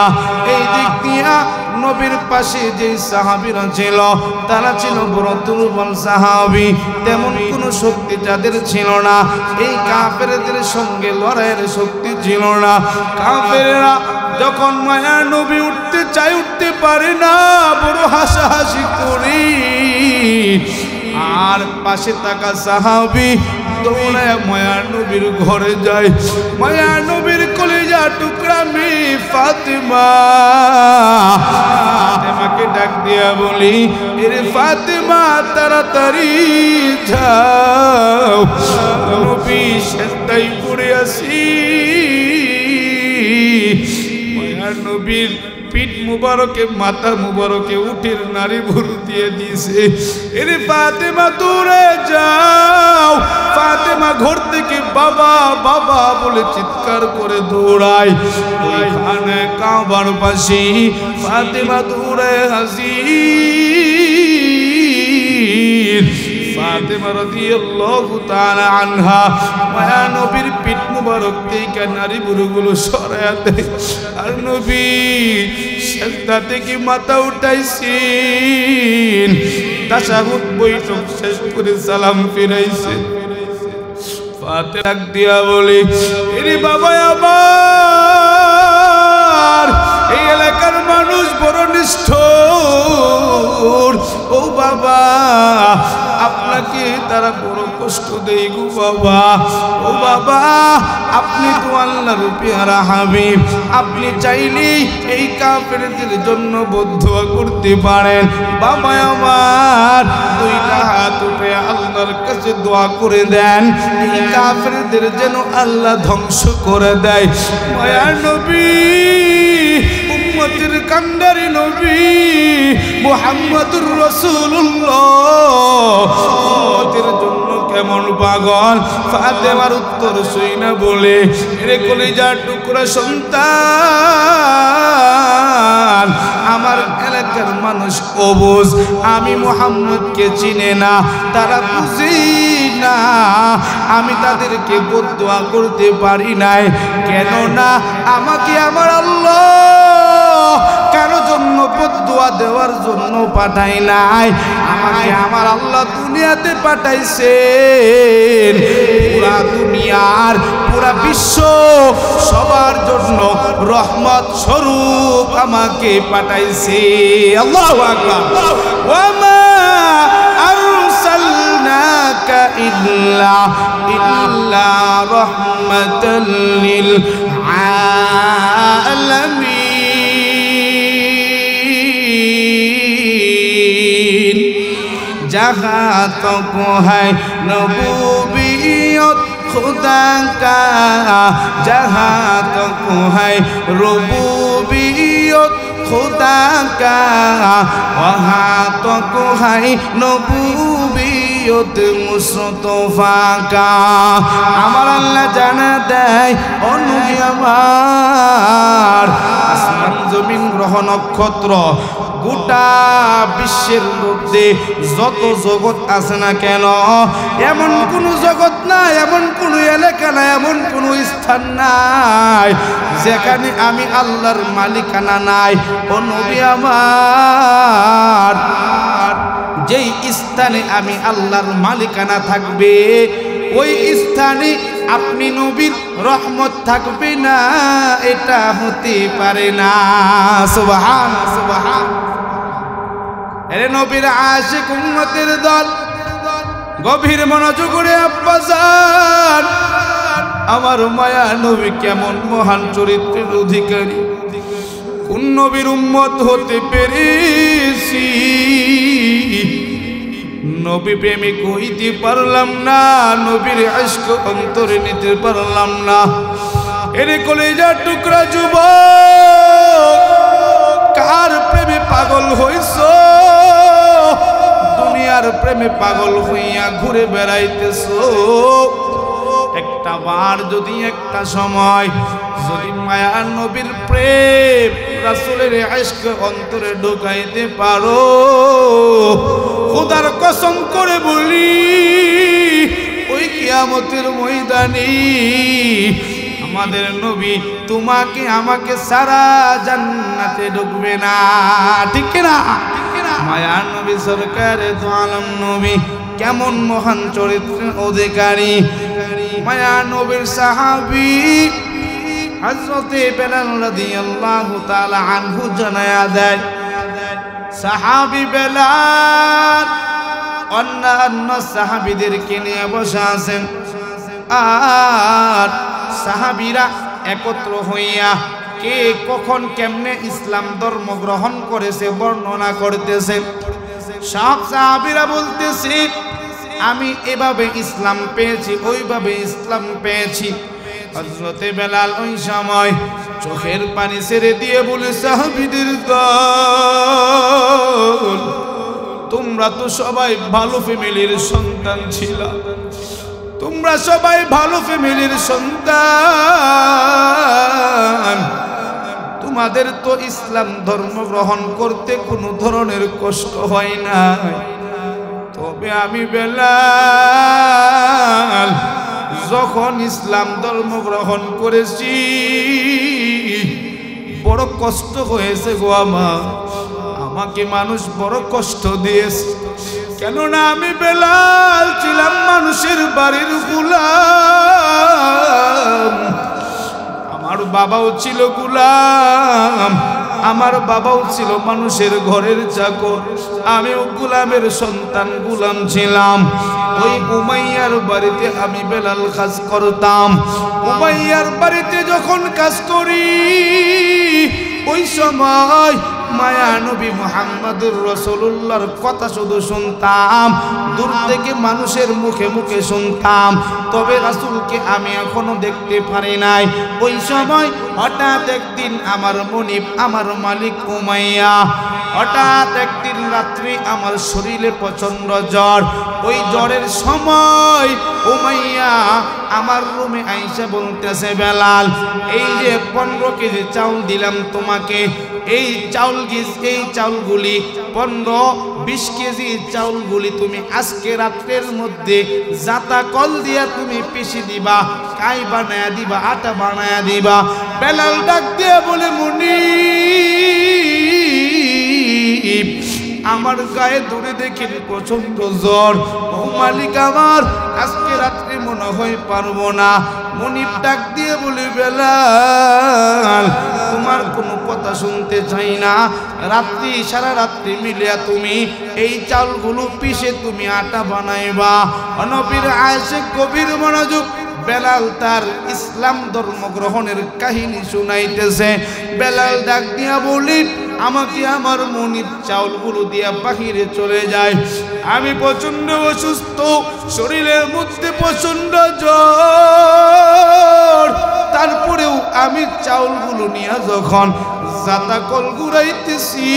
এই দিক দিয়া নবীর পাশে যে সাহাবীরা ছিল তারা ছিল বড় দুর্বল সাহাবী তেমন কোনো শক্তি যাদের ছিল না এই কাফেরদের সঙ্গে লড়াইয়ের শক্তি ছিল না কাফেররা যখন মায়া নবী উঠতে চায় উঠতে পারে না বড় হাসাহাসি করি আর পাশে থাকা সাহাবী দৌড়ায় মায়া নবীর ঘরে যায় মায়া নবীর কলিজা টুকরা মেয়ে ফাতেমা ফাতেমাকে ডাক দিয়া বলি এরে ফাতেমা তাড়াতাড়ি যাও নবী সেজদায় পড়ে আসি মায়া নবীর পিঠ মুবারকে মাথা মুবারকে উটের নারী ভুরু দিয়ে দিয়েছে এরে ফাতেমা দূরে যাও ফাতেমা ঘর থেকে বাবা বাবা বলে চিৎকার করে দৌড়ায় ওইখানে কাবার পাশে ফাতেমা দৌড়ে হাজির ফাতেমা রাদিয়াল্লাহু তাআলা আনহা মায়া নবীর পিঠ মুবারক থেকে নারী বুড়োগুলো সরায়া দেয় আর নবী সেজদা থেকে মাথা উঠাইছেন তাশাহুদ বৈঠক শেষ করে সালাম ফিরাইছে ফাতেমা ডাক দিয়া বলে এরে বাবা আমার এই এলাকার মানুষ বড় নিষ্ঠুর ও বাবা আপনাকে তারা বড় কষ্ট দেয় গো বাবা ও বাবা আপনি তো আল্লাহর পেয়ারা হাবিব আপনি চাইলেই এই কাফেরদের জন্য বদদুয়া করতে পারেন বাবা আমার দুইটা হাত উঠে আল্লাহর কাছে দোয়া করে দেন এই কাফেরদের যেন আল্লাহ ধ্বংস করে দেয় মায়ার নবী উম্মতের কান্ডারি নবী মুহাম্মদুর রাসূলুল্লাহ উম্মতের জন্য কেমন পাগল ফাতেমার উত্তর শুইনা বলে এরে কলিজার টুকরা সন্তান আমার এলাকার মানুষ অবুঝ আমি মুহাম্মদকে চিনে না তারা বুঝি না আমি তাদেরকে বদদুয়া করতে পারি নাই কেন না আমাকে আমার আল্লাহ কারো জন্য বদদুয়া দেওয়ার জন্য পাঠাই নাই আমাকে আমার আল্লাহ দুনিয়াতে পাঠাইছেন পুরা দুনিয়ার পুরা বিশ্ব সবার জন্য রহমত স্বরূপ আমাকে পাঠাইছে আল্লাহু আকবার ওয়া মা আরসালনাকা ইল্লা রাহমাতাল লিল আলামিন जहाँ तक है नबूवियत खुदा का जहाँ तक है रबूबियत खुदा का वहाँ तो कोई नबूवियत मुस्तफा का আমার আল্লাহ জানা দেয় ও নবী আমার আসমান জমিন গ্রহ নক্ষত্র গোটা বিশ্বের মধ্যে যত জগৎ আছে না কেন এমন কোন জগৎ নাই এমন কোন এলাকা নাই এমন কোন স্থান নাই যেখানে আমি আল্লাহর মালিকানা নাই ও নবী আমার যেই স্থানে আমি আল্লাহর মালিকানা থাকবে ওই স্থানে আপনি নবীর রহমত থাকবে না এটা হতে পারে না সুবহান সুবহান এরে নবীর আশিক উম্মতের দল গভীর মনোযোগ করে আব্বাজান আমার মায়া নবী কেমন মহান চরিত্রের অধিকারী কোন নবীর উম্মত হতে পেরেছি নবী প্রেমিক হইতে পারলাম না নবীর ইশক অন্তরে নিতে পারলাম না এরে কলেজার টুকরা যুবক কার প্রেমে পাগল হইছো দুনিয়ার প্রেমে পাগল হইয়া ঘুরে বেড়াইতেছো একটা বার যদি একটা সময় যদি মায়া নবীর প্রেম রাসূলের ইশক অন্তরে ঢুকাইতে পারো খোদার কসম করে বলি ওই কিয়ামতের ময়দানে আমাদের নবী তোমাকে আমাকে সারা জান্নাতে ঢুকবে না ঠিক না মায়া নবী সরকারে দু আলম নবী কেমন মহান চরিত্রের অধিকারী মায়া নবীর সাহাবী হযরতে বেলাল রাদিয়াল্লাহু তাআলা আনহু জানায়া দেয় সাহাবী বেলাল অন্যান্য সাহাবীদেরকে নিয়ে বসে আছেন আর সাহাবীরা একত্র হইয়া কে কখন কেমনে ইসলাম ধর্ম গ্রহণ করেছে বর্ণনা করতেছে সব সাহাবীরা বলতেছে আমি এভাবে ইসলাম পেয়েছি ওইভাবে ইসলাম পেয়েছি হযরতে বেলাল ওই সময় চোখের পানি ছেড়ে দিয়ে বলে সাহাবীদের দল তোমরা তো সবাই ভালো ফ্যামিলির সন্তান ছিলা তোমরা সবাই ভালো ফ্যামিলির সন্তান তোমাদের তো ইসলাম ধর্ম গ্রহণ করতে কোনো ধরনের কষ্ট হয় না তবে আমি বেলাল যখন ইসলাম ধর্ম গ্রহণ করেছি বড় কষ্ট হয়েছে গো আমাকে মানুষ বড় কষ্ট দিয়েছে কেননা আমি বেলাল ছিলাম মানুষের বাড়ির গোলাম আমার বাবাও ছিল গোলাম আমার বাবাও ছিল মানুষের ঘরের চাকর আমিও গোলামের সন্তান গোলাম ছিলাম ওই উমাইয়ার বাড়িতে আমি বেলাল কাজ করতাম উমাইয়ার বাড়িতে যখন কাজ করি ওই সময় মায়া নবী মুহাম্মদুর রাসূলুল্লাহর কথা শুধু শুনতাম দূর থেকে মানুষের মুখে মুখে শুনতাম তবে রাসূলকে আমি এখনো দেখতে পারি নাই ওই সময় হঠাৎ একদিন আমার মনিব আমার মালিক উমাইয়া হঠাৎ একদিন রাত্রি আমার শরীরে প্রচন্ড জ্বর ওই জ্বরের সময় উমাইয়া আমার রুমে আইসা বলতেছে বেলাল এই যে 15 কেজি চাউল দিলাম তোমাকে এই চাউলগুলি 15-20 কেজি চাউলগুলি তুমি আজকে রাতের মধ্যে জাতা কল দিয়া তুমি পিষে দিবা কাই বানায়া দিবা আটা বানায়া দিবা বেলাল ডাক দিয়ে বলে মুনিব আমার গায়ে ধরে দেখি প্রচন্ড জ্বর ও মালিক আমার আজকে রাত্রে মনে হয় পারবো না মুনিব ডাক দিয়ে বলে বেলাল তোমার কোনো কথা শুনতে চাই না রাত্রি সারা রাত্রি মিলিয়া তুমি এই চালগুলো পিষে তুমি আটা বানাইবা নবীর আয়েশা গভীর মনোযোগ বেলাল তার ইসলাম ধর্ম গ্রহণের কাহিনী শুনাইতেছে বেলাল ডাক দিয়া বলি আমাকে আমার মনিব চাউলগুলো দিয়া বাহিরে চলে যায় আমি প্রচন্ড অসুস্থ শরীরের মধ্যে প্রচন্ড জ্বর তারপরেও আমি চাউলগুলো নিয়ে যখন জাতাকল ঘুরাইতেছি,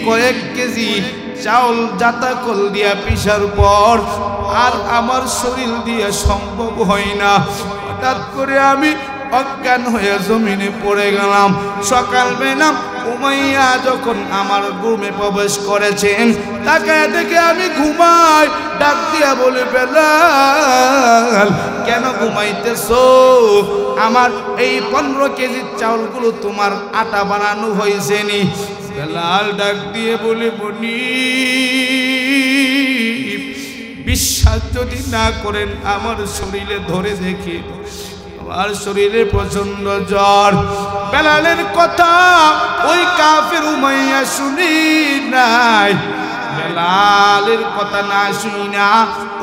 কয়েক কেজি চাউল জাতাকল দিয়া পিসার পর আর আমার শরীর দিয়ে সম্ভব হয় না। হঠাৎ করে আমি অজ্ঞান হয়ে জমিনে পড়ে গেলাম। সকালবেলা উমাইয়া যখন আমার রুমে প্রবেশ করেছেন, তাকে দেখে আমি ঘুমাই, ডাক দিয়া বলে, বেলাল কেন ঘুমাইতেছো? আমার এই 15 কেজি চাউলগুলো তোমার আটা বানানো হয়েছে নি? বেলাল ডাক দিয়ে বলে, বনি বিশ্বাস যদি না করেন আমার শরীরে ধরে দেখি, আমার শরীরে প্রচন্ড জ্বর। বেলালের কথা ওই কাফের উমাইয়া শুনি নাই, বেলালের কথা না শুনি না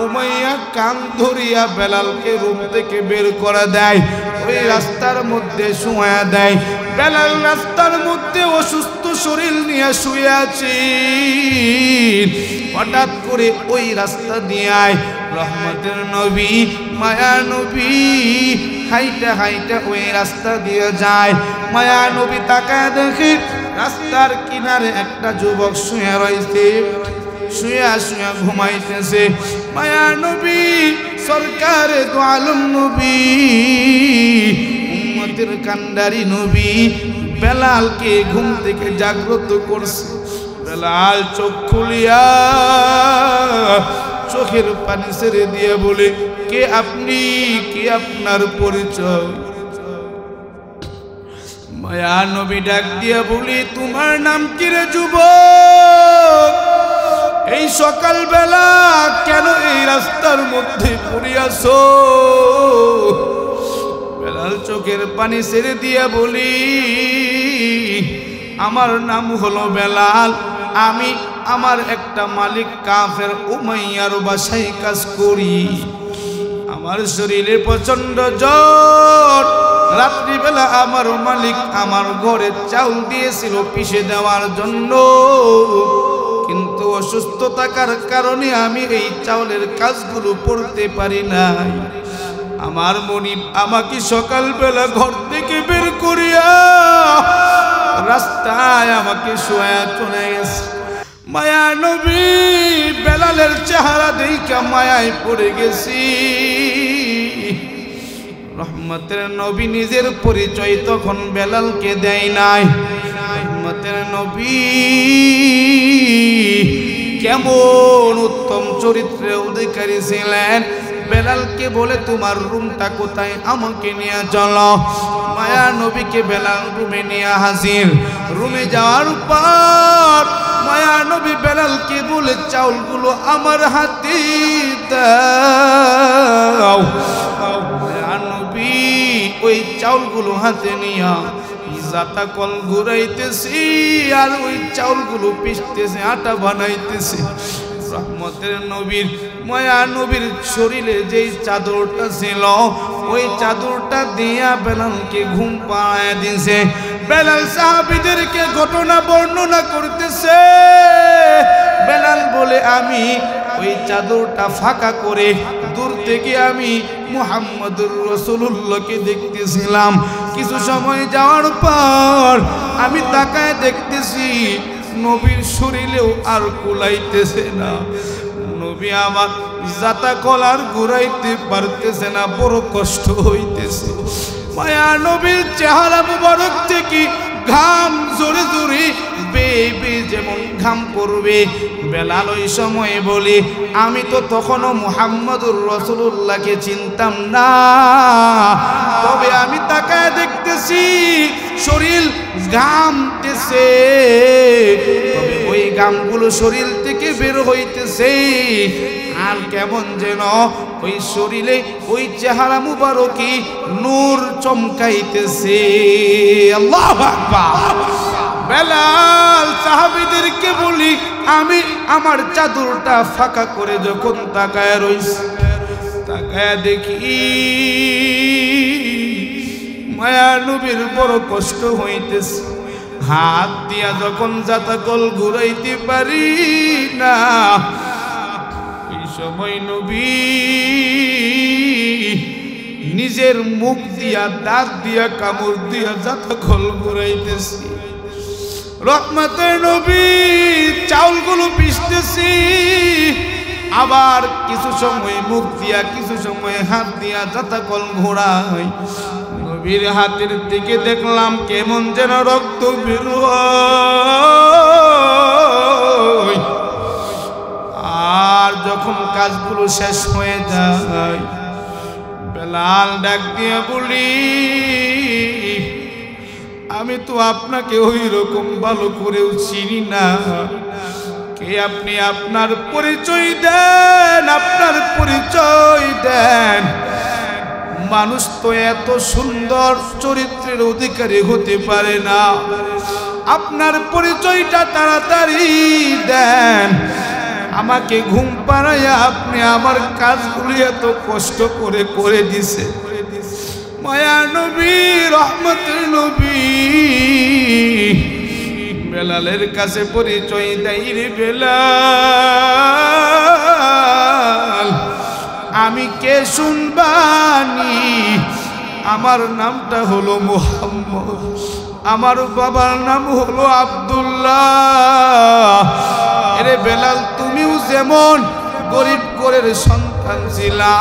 উমাইয়া কান ধরিয়া বেলালকে রুম থেকে বের করে দেয়, ওই রাস্তার মধ্যে শুয়া দেয়। বেলাল রাস্তার মধ্যে অসুস্থ শরীর নিয়ে শুয়ে আছে। হঠাৎ করে ওই রাস্তা দিয়ে রহমতের নবী, মায়া নবী হাইটা হাইটা ওই রাস্তা দিয়ে যায়। মায়া নবী তাকায় দেখে রাস্তার কিনারে একটা যুবক শুয়ে রয়েছে, শুয়া শুয়া ঘুমাইতেছে। মায়া নবী সরকারে দো আলম নবী, উম্মতের কান্ডারি নবী বেলালকে ঘুম থেকে জাগ্রত করছে। বেলাল চোখ খুলিয়া চোখের পানি ছেড়ে দিয়ে বলে, কে আপনি? কে আপনার পরিচয়? মায়া নবী ডাক দিয়া বলি, তোমার নাম কি রে যুবক? এই সকাল বেলা কেন এই রাস্তার মধ্যে পড়িয়াছো? বেলাল চোখের পানি ছেড়ে দিয়া বলি, আমার নাম হলো বেলাল, আমি আমার একটা মালিক কাফের উমাইয়ার বাসায় কাজ করি। আমার শরীরে প্রচন্ড জ্বর। রাত্রিবেলা আমার মালিক আমার ঘরে চাউল দিয়েছিল পিষে দেওয়ার জন্য, কিন্তু অসুস্থ থাকার কারণে আমি এই চাউলের কাজগুলো করতে পারি নাই। আমার মনিব আমাকে সকালবেলা ঘর থেকে বের করিয়া রাস্তায় আমাকে শোয়া চলে গেছে। মায়া নবী বেলালের চেহারা দেখে মায়ায় পড়ে গেছি। রহমতের নবী নিজের পরিচয় তখন বেলালকে দেয় নাই। রহমতের নবী কেমন উত্তম চরিত্রের অধিকারী ছিলেন। বেলালকে বলে, তোমার রুমটা কোথায়, আমাকে নিয়ে চলো। মায়া নবীকে বেলাল রুমে নিয়ে হাজির। রুমে যাওয়ার পর মায়া নবী বেলালকে বলে, চাউলগুলো আমার হাতে দাও। মায়া নবী ওই চাউলগুলো হাতে নিয়া জাতাকল ঘুরাইতেছি আর ওই চাউলগুলো পিষতেছে, আটা বানাইতেছে। রহমতের নবীর মায়া নবীর শরীরে যেই চাদরটা ছিল ওই চাদরটা দিয়া বেলালকে ঘুম পাড়ায় দিছে। বেলাল সাহাবীদেরকে ঘটনা বর্ণনা করতেছে। বেলাল বলে, আমি ওই চাদরটা ফাঁকা করে দূর থেকে আমি মুহাম্মদুর রাসূলুল্লাহকে দেখতেছিলাম। কিছু সময় যাওয়ার পর আমি তাকায় দেখতেছি নবীর শরীরেও আর কুলাইতেছে না। নবী আমার জাতাকল আর ঘুরাইতে পারতেছে না, বড় কষ্ট হইতেছে। মায়া নবীর চেহারা মুবারক থেকে ঘাম জোরে জোরে বেবে যেমন ঘাম পড়বে। বেলাল ওই সময় বলে, আমি তো তখনও মুহাম্মদুর রাসূলুল্লাহকে চিনতাম না, তবে আমি তাকায় দেখতেছি শরীর ঘামতেছে, তবে ওই ঘামগুলো শরীর থেকে বের হইতেছে আর কেমন যেন ওই শরীরে ওই চেহারা মুবারকি নূর চমকাইতেছে। আল্লাহু আকবার। বেলাল সাহাবীদেরকে বলি, আমি আমার চাদরটা ফাঁকা করে যখন তাকায় রইছি, তাকায় দেখি মায়া নবীর বড় কষ্ট হইতেছে। হাত দিয়া যখন জাতাকল ঘুরাইতে পারি না, এই সময় নবী নিজের মুখ দিয়া দাঁত দিয়া কামড় দিয়া যাতা খোল ঘুরাইতেছি রহমতের নবী চাউলগুলো পিষতেছি আবার কিছু সময় মুখ দিয়া কিছু সময় হাত দিয়া যাতা কল ঘোরাই নবীর হাতের দিকে দেখলাম কেমন যেন রক্ত বের হয় আর যখন কাজগুলো শেষ হয়ে যায় বেলাল ডাক দিয়ে বলি আমি তো আপনাকে ওই রকম ভালো করেও চিনি না কে আপনি আপনার পরিচয় দেন আপনার পরিচয় দেন মানুষ তো এত সুন্দর চরিত্রের অধিকারী হতে পারে না আপনার পরিচয়টা তাড়াতাড়ি দেন আমাকে ঘুম পাড়াইয়া আপনি আমার কাজগুলি এত কষ্ট করে করে দিছে মায়া নবী রহমতের নবী বেলালের কাছে পরিচয় দেয় রে বেলাল আমি কে শুনবানি আমার নামটা হলো মুহাম্মদ আমার বাবার নাম হলো আব্দুল্লাহ রে বেলাল তুমিও যেমন গরিব ঘরের সন্তান ছিলা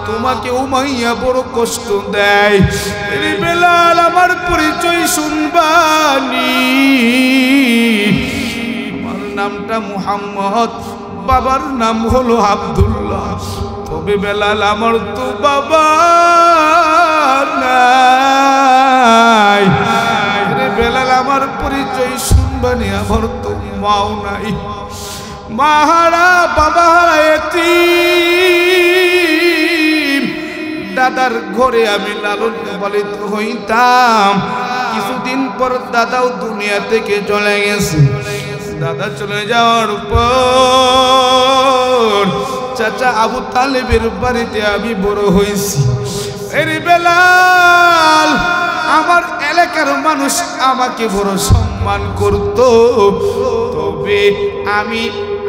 তোমাকে উমাইয়া বড় কষ্ট দেয় রে বেলাল আমার পরিচয় শুনবানি আমার নামটা মুহাম্মদ বাবার নাম হলো আব্দুল্লাহ তবে বেলাল আমার তো বাবা নাই রে বেলাল আমার পরিচয় শুনবানি আমার তো মাও নাই মাহারা বাবা হারা এতিম দাদার ঘরে আমি লালন পালিত হইতাম কিছুদিন পর দাদাও দুনিয়া থেকে চলে গেছে দাদা চলে যাওয়ার পর চাচা আবু তালেবের বাড়িতে আমি বড় হয়েছি এর বেলাল আমার এলাকার মানুষ আমাকে বড় সম্মান করত তবে আমি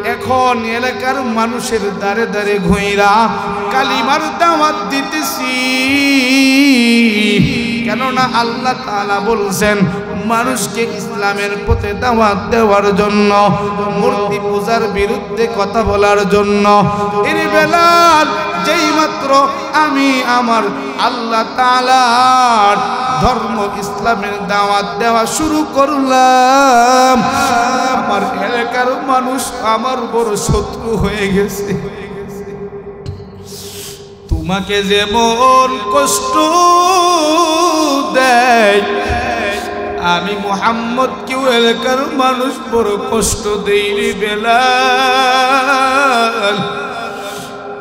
এখন এলাকার মানুষের দ্বারে দ্বারে ঘুইরা কালিমার দাওয়াত দিতেছি কেননা আল্লাহ তাআলা বলছেন মানুষকে ইসলামের পথে দাওয়াত দেওয়ার জন্য মূর্তি পূজার বিরুদ্ধে কথা বলার জন্য এর বেলাল যেই মাত্র আমি আমার আল্লাহ তাআলার ধর্ম ইসলামের দাওয়াত দেওয়া শুরু করলাম আমার এলাকার মানুষ আমার বড় শত্রু হয়ে গেছে তোমাকে যেমন কষ্ট দেয় আমি মুহাম্মদ কেউ এলাকার মানুষ বড় কষ্ট দেইনি বেলাল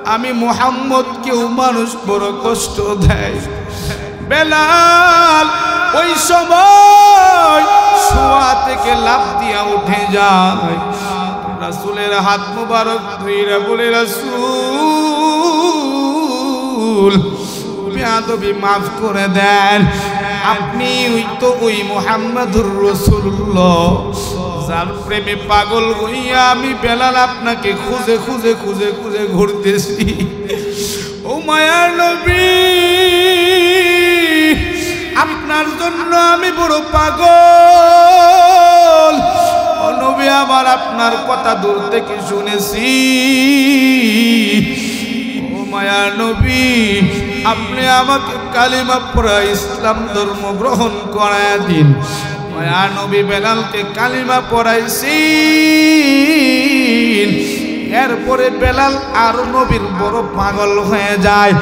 আমি মুহাম্মদ কেউ মানুষ বড় কষ্ট দেয় বেলাল ওই সময় শোয়া থেকে লাফ দিয়া উঠে যায় রাসূলের হাত মুবারক ধরে বলে রাসূল বেয়াদবি মাফ করে দেন আপনি ওই মুহাম্মাদুর রাসূলুল্লাহ যার প্রেমে পাগল হইয়া আমি বেলাল আপনাকে খুঁজে খুঁজে খুঁজে খুঁজে ঘুরতেছি ও মায়ার নবী আপনার জন্য আমি বড় পাগল ও নবী আমার আপনার কথা দূর থেকে শুনেছি ও মায়ার নবী আপনি আমাকে কালিমা পড়া ইসলাম ধর্ম গ্রহণ করায় দিন মায়া নবী বেলালকে কালিমা পড়াইছি এরপরে বেলাল আর নবীর বড় পাগল হয়ে যায়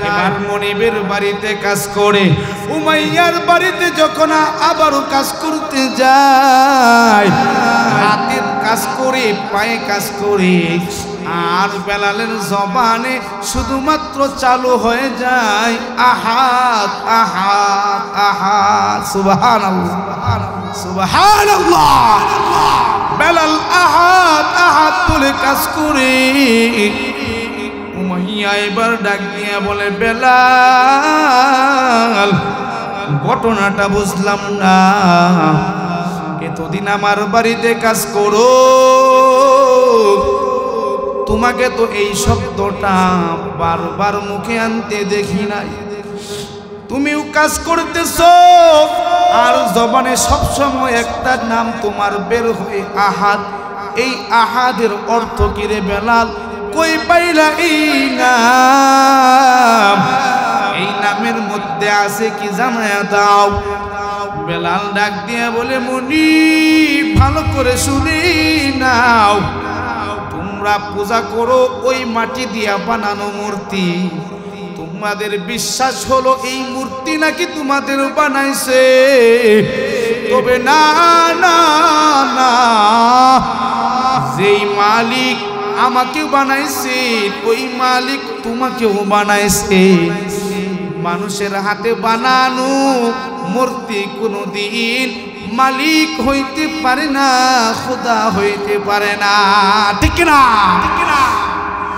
এবার মনিবের বাড়িতে কাজ করে উমাইয়ার বাড়িতে যখন আবারও কাজ করতে যায় হাতে কাজ করে পায়ে কাজ করে আর বেলালের জবানে শুধুমাত্র চালু হয়ে যায় আহাদ আহাদ আহাদ সুবহানাল্লাহ সুবহানাল্লাহ বেলাল আহাদ আহাদ বলে কাজ করে উমাইয়া এবার ডাক দিয়া বলে বেলাল ঘটনাটা বুঝলাম না এতদিন আমার বাড়িতে কাজ করো তোমাকে তো এই শব্দটা বারবার মুখে আনতে দেখি নাই তুমিও কাজ করতেছ আর জবানে সবসময় একটা নাম তোমার বের হয় আহাদ। এই আহাদের অর্থ কি রে বেলাল? কই পাইলা এই নাম? এই নামের মধ্যে আছে কি জানায়া দাও। বেলাল ডাক দিয়ে বলে মুনিব ভালো করে শুনি নাও, তোমরা পূজা করো ওই মাটি দিয়া বানানো মূর্তি, তোমাদের বিশ্বাস হলো এই মূর্তি নাকি তোমাদের বানাইছে। তবে না না না, যেই মালিক আমাকে বানাইছে ওই মালিক তোমাকেও বানাইছে। মানুষের হাতে বানানো মূর্তি কোনদিন মালিক হইতে পারে না, খোদা হইতে পারে না, ঠিক না?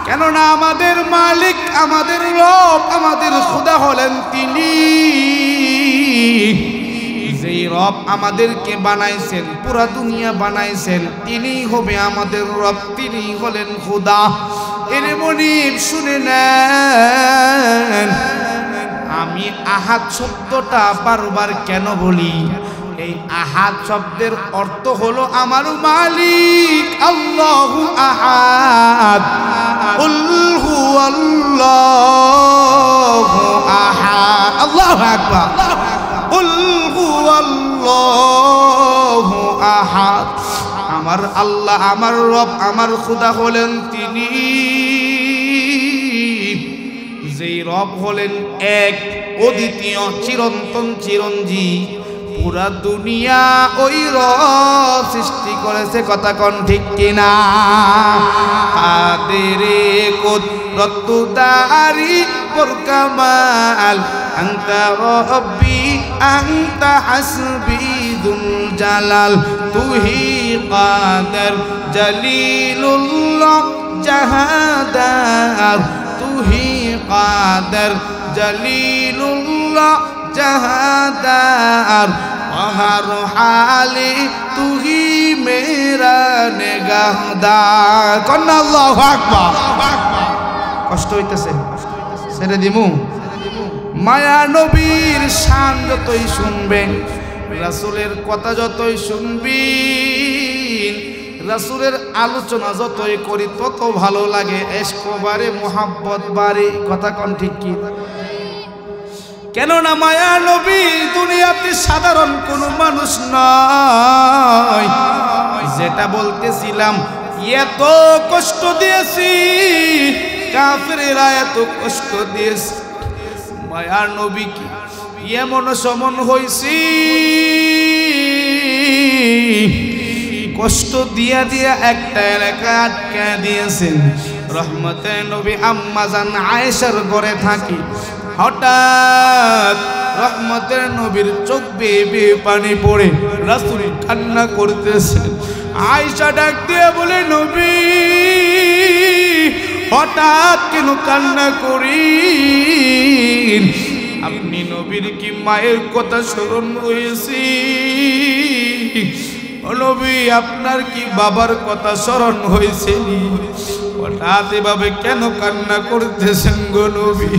কেননা আমাদের মালিক, আমাদের রব, আমাদের খোদা হলেন তিনি। যেই রব আমাদেরকে বানাইছেন, পুরা দুনিয়া বানাইছেন, তিনিই হবে আমাদের রব, তিনিই হলেন খোদা। এরে মনিব শুনে নেন, আমি আহাদ শব্দটা বারবার কেন বলি? এই আহাদ শব্দের অর্থ হলো আমার মালিক আল্লাহু আহাদ। কুল হুয়াল্লাহু আহাদ, আল্লাহু আকবার। কুল হুয়াল্লাহু আহাদ। আমার আল্লাহ, আমার রব, আমার খোদা হলেন তিনি। যেই রব হলেন এক, অদ্বিতীয়, চিরন্তন, চিরঞ্জীব। পুরা দুনিয়া ওই রব সৃষ্টি করেছে, কথা কোন ঠিক কিনা? কাদেরে কুদরতদারি পর কামাল, আনতা রব্বি আনতা হাসবি যুল জালাল, তুহি কাদের জলিলুল্লাহ জাহাদার, তুহি কাদের জলিলুল্লাহ জাহাদার, হর হালে তুহি মেরা নেগাহদার। কন্না আল্লাহু আকবার। কষ্ট হইতেছে, ছেড়ে দিমু। মায়া নবীর শান যতই শুনবেন, রাসূলের কথা যতই শুনবেন, রাসূলের আলোচনা যতই করি তত ভালো লাগে, ইশক বাড়ে, মোহাব্বত বাড়ে, কথা কোন ঠিক কি? কেননা মায়া নবী দুনিয়াতে সাধারণ কোনো মানুষ নয়। যেটা বলতেছিলাম, এত কষ্ট দিয়েছি কাফেরেরা, এত কষ্ট দিয়েছি, মায়া নবী কি এমন সমন হইছি, কষ্ট দিয়া দিয়া একটা এলাকা আটকা দিয়েছেন। রহমতে নবী আম্মা জান আয়েশার ঘরে থাকি, হঠাৎ রহমতের নবীর চোখ বেয়ে বেয়ে পানি পড়ে, রাসূল কান্না করতেছেন। আয়েশা ডাক দিয়ে বলে, নবী হঠাৎ কেন কান্না করি? আপনি নবীর কি মায়ের কথা স্মরণ হয়েছে? নবী আপনার কি বাবার কথা স্মরণ হয়েছে? হঠাৎ এভাবে কেন কান্না করতেছেন গো নবী?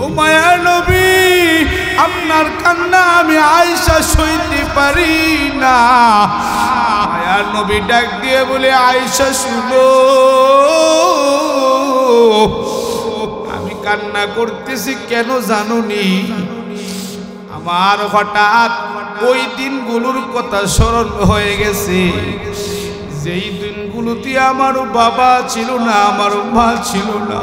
ও মায়া নবী, আপনার কান্না আমি আয়েশা সইতে পারি না। মায়া নবী ডাক দিয়ে বলে, আয়েশা শুনো, আমি কান্না করতেছি কেন জানুনি? আমার হঠাৎ ওই দিনগুলোর কথা স্মরণ হয়ে গেছে, যেই দিনগুলোতে আমার বাবা ছিল না, আমার মা ছিল না।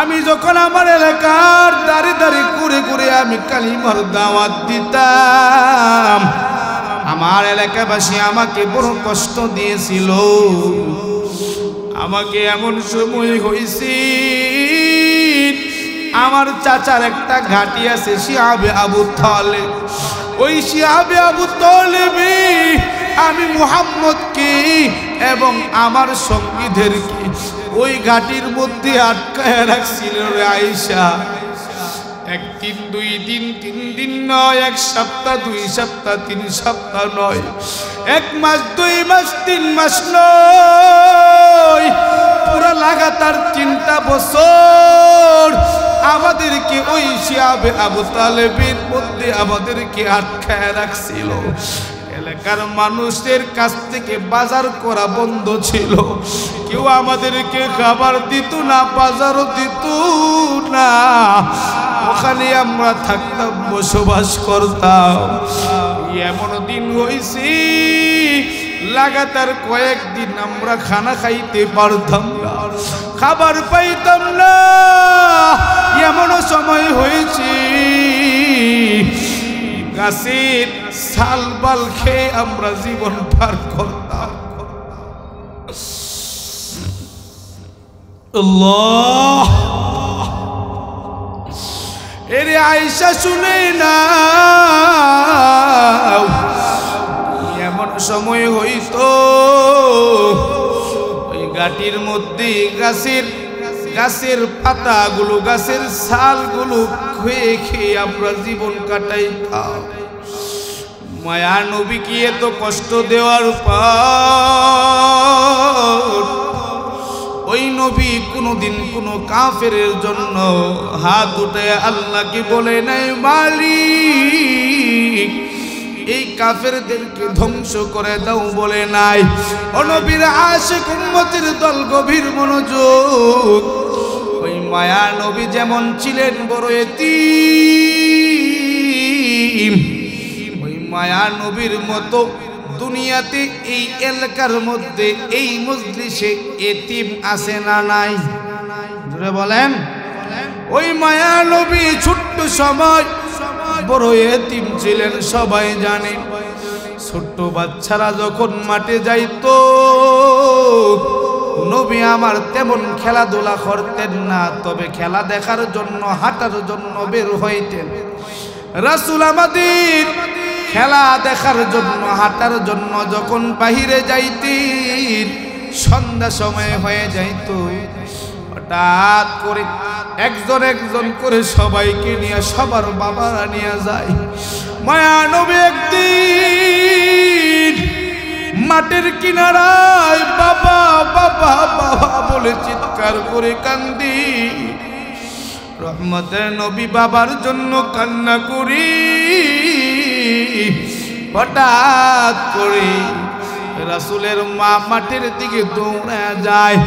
আমি যখন আমার এলাকার দাঁড়ে দাঁড়ে ঘুরে ঘুরে আমি কালিমার দাওয়াত দিতাম, আমার এলাকাবাসী আমাকে বড় কষ্ট দিয়েছিল। আমাকে এমন সময় হয়েছে, আমার চাচার একটা ঘাঁটি আছে শিহাবে আবু তালেব, ওই শিহাবে আবু তালেবে আমি মুহাম্মদকে এবং আমার সঙ্গীদেরকে ওই ঘাটির মধ্যে আটকায় রাখছিল রে আয়েশা। একদিন, দুই দিন, 3 দিন নয়, 1 সপ্তাহ, 2 সপ্তাহ, 3 সপ্তাহ নয়, 1 মাস, 2 মাস, 3 মাস নয়, পুরা লাগাতার 3টা বছর আমাদেরকে ওই শিয়াবে আবু তালেবের মধ্যে আমাদেরকে আটকায় রাখছিল। এলাকার মানুষের কাছ থেকে বাজার করা বন্ধ ছিল, কেউ আমাদেরকে খাবার দিত না, বাজারও দিত না। ওখানে আমরা থাকতাম, বসবাস করতাম। এমন দিন হয়েছে লাগাতার কয়েকদিন আমরা খানা খাইতে পারতাম না, খাবার পাইতাম না। এমন সময় হয়েছে গাছের ছাল বাল খেয়ে আমরা জীবন পার করতাম। আল্লাহ, এরে আয়েশা শুনে না, এমন সময় হইতো ওই গাটির মধ্যে গাছের পাতাগুলো, গাছের ছালগুলো খেয়ে খেয়ে আমরা জীবন কাটাইতাম। মায়া নবীকে এত কষ্ট দেওয়ার পর ওই নবী কোনোদিন কোনো কাফেরের জন্য হাত উঠে আল্লাহকে বলে নাই, মালিক এই কাফেরদেরকে ধ্বংস করে দাও বলে নাই। ও নবীর আশিক উম্মতের দল, গভীর মনোযোগ। ওই মায়া নবী যেমন ছিলেন বড় এতিম, ওই মায়া নবীর মতো দুনিয়াতে এই এলাকার মধ্যে এই মজলিসে এতিম আছে না নাই? জোরে বলেন। ওই মায়া নবী ছোট্ট সময় বড় এতিম ছিলেন, সবাই জানে। ছোট্ট বাচ্চারা যখন মাঠে যাইতো, নবী আমার তেমন খেলাধুলা করতেন না, তবে খেলা দেখার জন্য, হাঁটার জন্য বের হইতেন। রাসূল আমাদের খেলা দেখার জন্য, হাঁটার জন্য যখন বাহিরে যাইতেন, সন্ধ্যা সময় হয়ে যাইত। হঠাৎ করে একজন একজন করে সবাইকে নিয়ে, সবার বাবারা নিয়ে যায়। মায়া নবী একদিন মাঠের কিনারায় বাবা বাবা বাবা বলে চিৎকার করে কান্দি। রহমতের নবী বাবার জন্য কান্না করি। হঠাৎ করে রাসূলের মা মাঠের দিকে দৌড়ে যায়,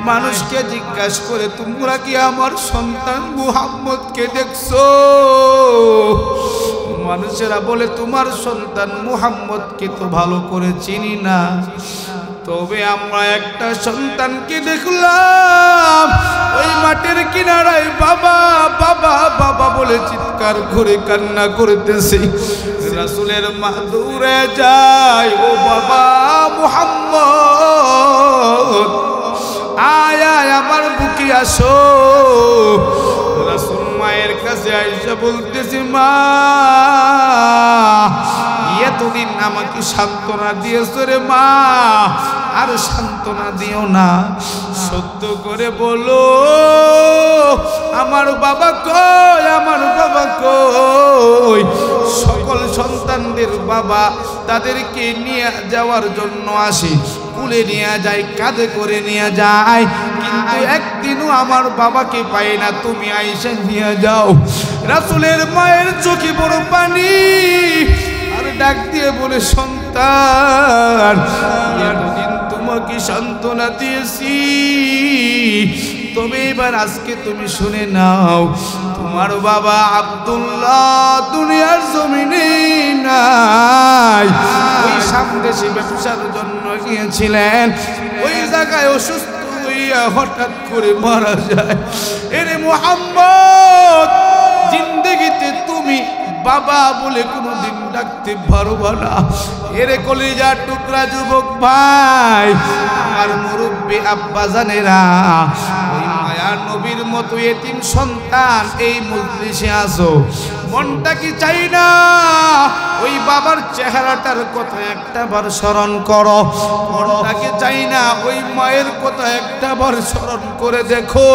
মানুষকে জিজ্ঞাসা করে, তোমরা কি আমার সন্তান মুহাম্মদকে দেখছো? মানুষেরা বলে, তোমার সন্তান মুহাম্মদকে তো ভালো করে চিনি না, তবে আমরা একটা সন্তানকে দেখলাম ওই মাঠের কিনারায় বাবা বাবা বাবা বলে চিৎকার করে কান্না করতেছে। রাসূলের মা দৌড়ে যায়, ও বাবা মুহাম্মদ, আয় আয় আমার বুকে আসো। রাসূল মায়ের কাছে আয়েশা বলতেছে, মা এতদিন আমাকে সান্ত্বনা দিয়েছো রে মা, আর সান্ত্বনা দিও না, সত্য করে বলো আমার বাবা কই, আমার বাবা কই? সকল সন্তানদের বাবা তাদেরকে নিয়ে যাওয়ার জন্য আসে, কুলে নিয়ে যায়, কাঁধে করে নিয়ে যায়, কিন্তু একদিনও আমার বাবাকে পাই না, তুমি আয়েশা নিয়ে যাও। রাসূলের মায়ের চোখে বড় পানি, আর ডাক দিয়ে বলে, সন্তান এতদিন তোমাকে সান্ত্বনা দিয়েছি, তবে এবার আজকে তুমি শুনে নাও, তোমার বাবা আব্দুল্লাহ দুনিয়ার জমিনে নাই। ওই সামদেশে ব্যবসার জন্য গিয়েছিলেন, ওই জায়গায় অসুস্থ হইয়া হঠাৎ করে মারা যায়। এরে মুহাম্মদ, জিন্দেগিতে তুমি বাবা বলে কোনোদিন ডাকতে পারবা না। এরে কলিজার টুকরা যুবক ভাই, আমার মুরব্বী আব্বা জানেরা, ওই মায়া নবীর মতো এতিম সন্তান এই মজলিসে আসো, মনটা কি চাই না ওই বাবার চেহারাটার কথা একটাবার স্মরণ করো? মনটা কি চাই না ওই মায়ের কথা একটাবার স্মরণ করে দেখো?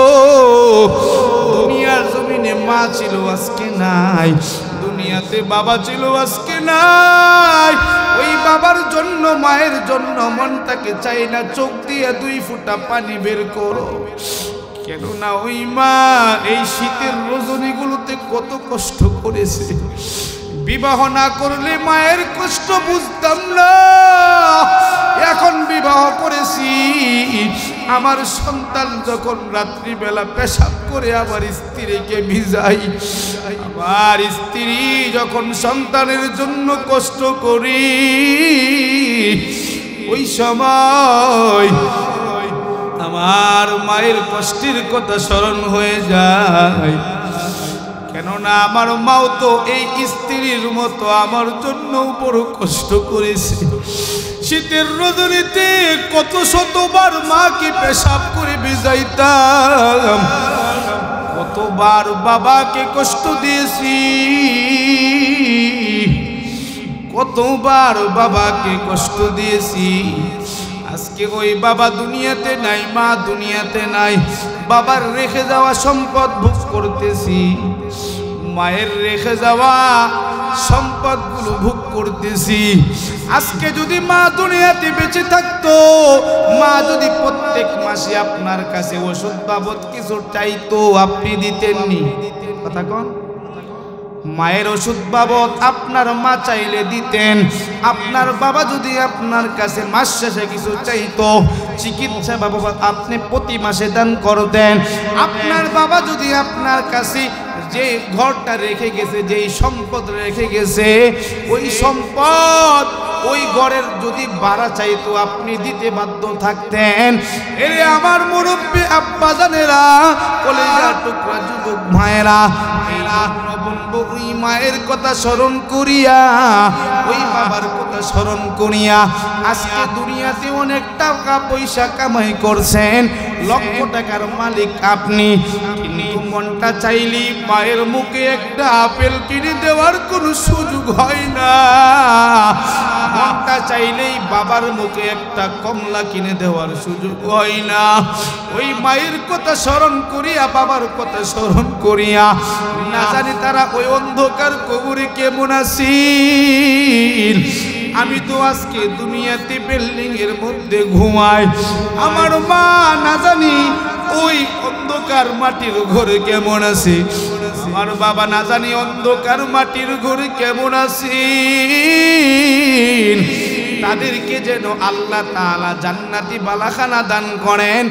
দুনিয়ার জমিনে মা ছিল, আজকে নাই। দুনিয়াতে বাবা ছিল, আজকে নাই। ওই বাবার জন্য, মায়ের জন্য মনটাকে চাই না চোখ দিয়ে 2 ফোঁটা পানি বের করো। কেননা ওই মা এই শীতের রজনীগুলোতে কত কষ্ট করেছে। বিবাহ না করলে মায়ের কষ্ট বুঝতাম না, এখন বিবাহ করেছি। আমার সন্তান যখন রাত্রিবেলা পেশাব করে আমার স্ত্রীকে ভিজাই, আমার স্ত্রী যখন সন্তানের জন্য কষ্ট করি, ওই সময় আমার মায়ের কষ্টের কথা স্মরণ হয়ে যায়। কেননা আমার মাও তো এই স্ত্রীর মতো আমার জন্য বড় কষ্ট করেছে। শীতের রজনীতে কত শতবার মাকে পেশাব করে ভিজাইতাম, কতবার বাবাকে কষ্ট দিয়েছি, কতবার বাবাকে কষ্ট দিয়েছি। আজকে ওই বাবা দুনিয়াতে নাই, মা দুনিয়াতে নাই, বাবার রেখে যাওয়া সম্পদ ভোগ করতেছি, মায়ের রেখে যাওয়া সম্পদগুলো ভোগ করতেছি। আজকে যদি মা দুনিয়াতে বেঁচে থাকতো, মা যদি প্রত্যেক মাসে আপনার কাছে ওষুধ বাবদ কিছু চাইতো, আপনি দিতেননি? কথা কোন? মায়ের ওষুধ বাবদ আপনার মা চাইলে দিতেন। আপনার বাবা যদি আপনার কাছে মাস শেষে কিছু চাইতো, চিকিৎসা বাবদ আপনি প্রতি মাসে দান করতেন। আপনার বাবা যদি আপনার কাছে যে ঘরটা রেখে গেছে, যেই সম্পদ রেখে গেছে, ওই সম্পদ ওই ঘরের যদি ভাড়া চাইতো, আপনি দিতে বাধ্য থাকতেন। এরে আমার মুরব্বী আব্বাজানেরা, কলেজার টুকরা যুবক ভাইয়েরা, বলবো ওই মায়ের কথা স্মরণ করিয়া, ওই বাবার কথা স্মরণ করিয়া আজকে দুনিয়াতে অনেক টাকা পয়সা কামাই করছেন, লক্ষ টাকার মালিক আপনি, কিন্তু মনটা চাইলি মায়ের মুখে একটা আপেল কিনে দেওয়ার কোনো সুযোগ হয় না। মনটা চাইলেই বাবার মুখে একটা কমলা কিনে দেওয়ার সুযোগ হয় না। ওই মায়ের কথা স্মরণ করিয়া, বাবার কথা স্মরণ করিয়া, না জানি তারা ওই অন্ধকার কবরে কেমন আছিস। আমি তো আজকে দুনিয়াতে বিল্ডিং এর মধ্যে ঘুমাই, আমার মা না জানি ওই অন্ধকার মাটির ঘরে কেমন আছে, আমার বাবা না জানি অন্ধকার মাটির ঘরে কেমন আছে। তাদেরকে যেন আল্লাহ তাআলা জান্নাতি বালাখানা দান করেন।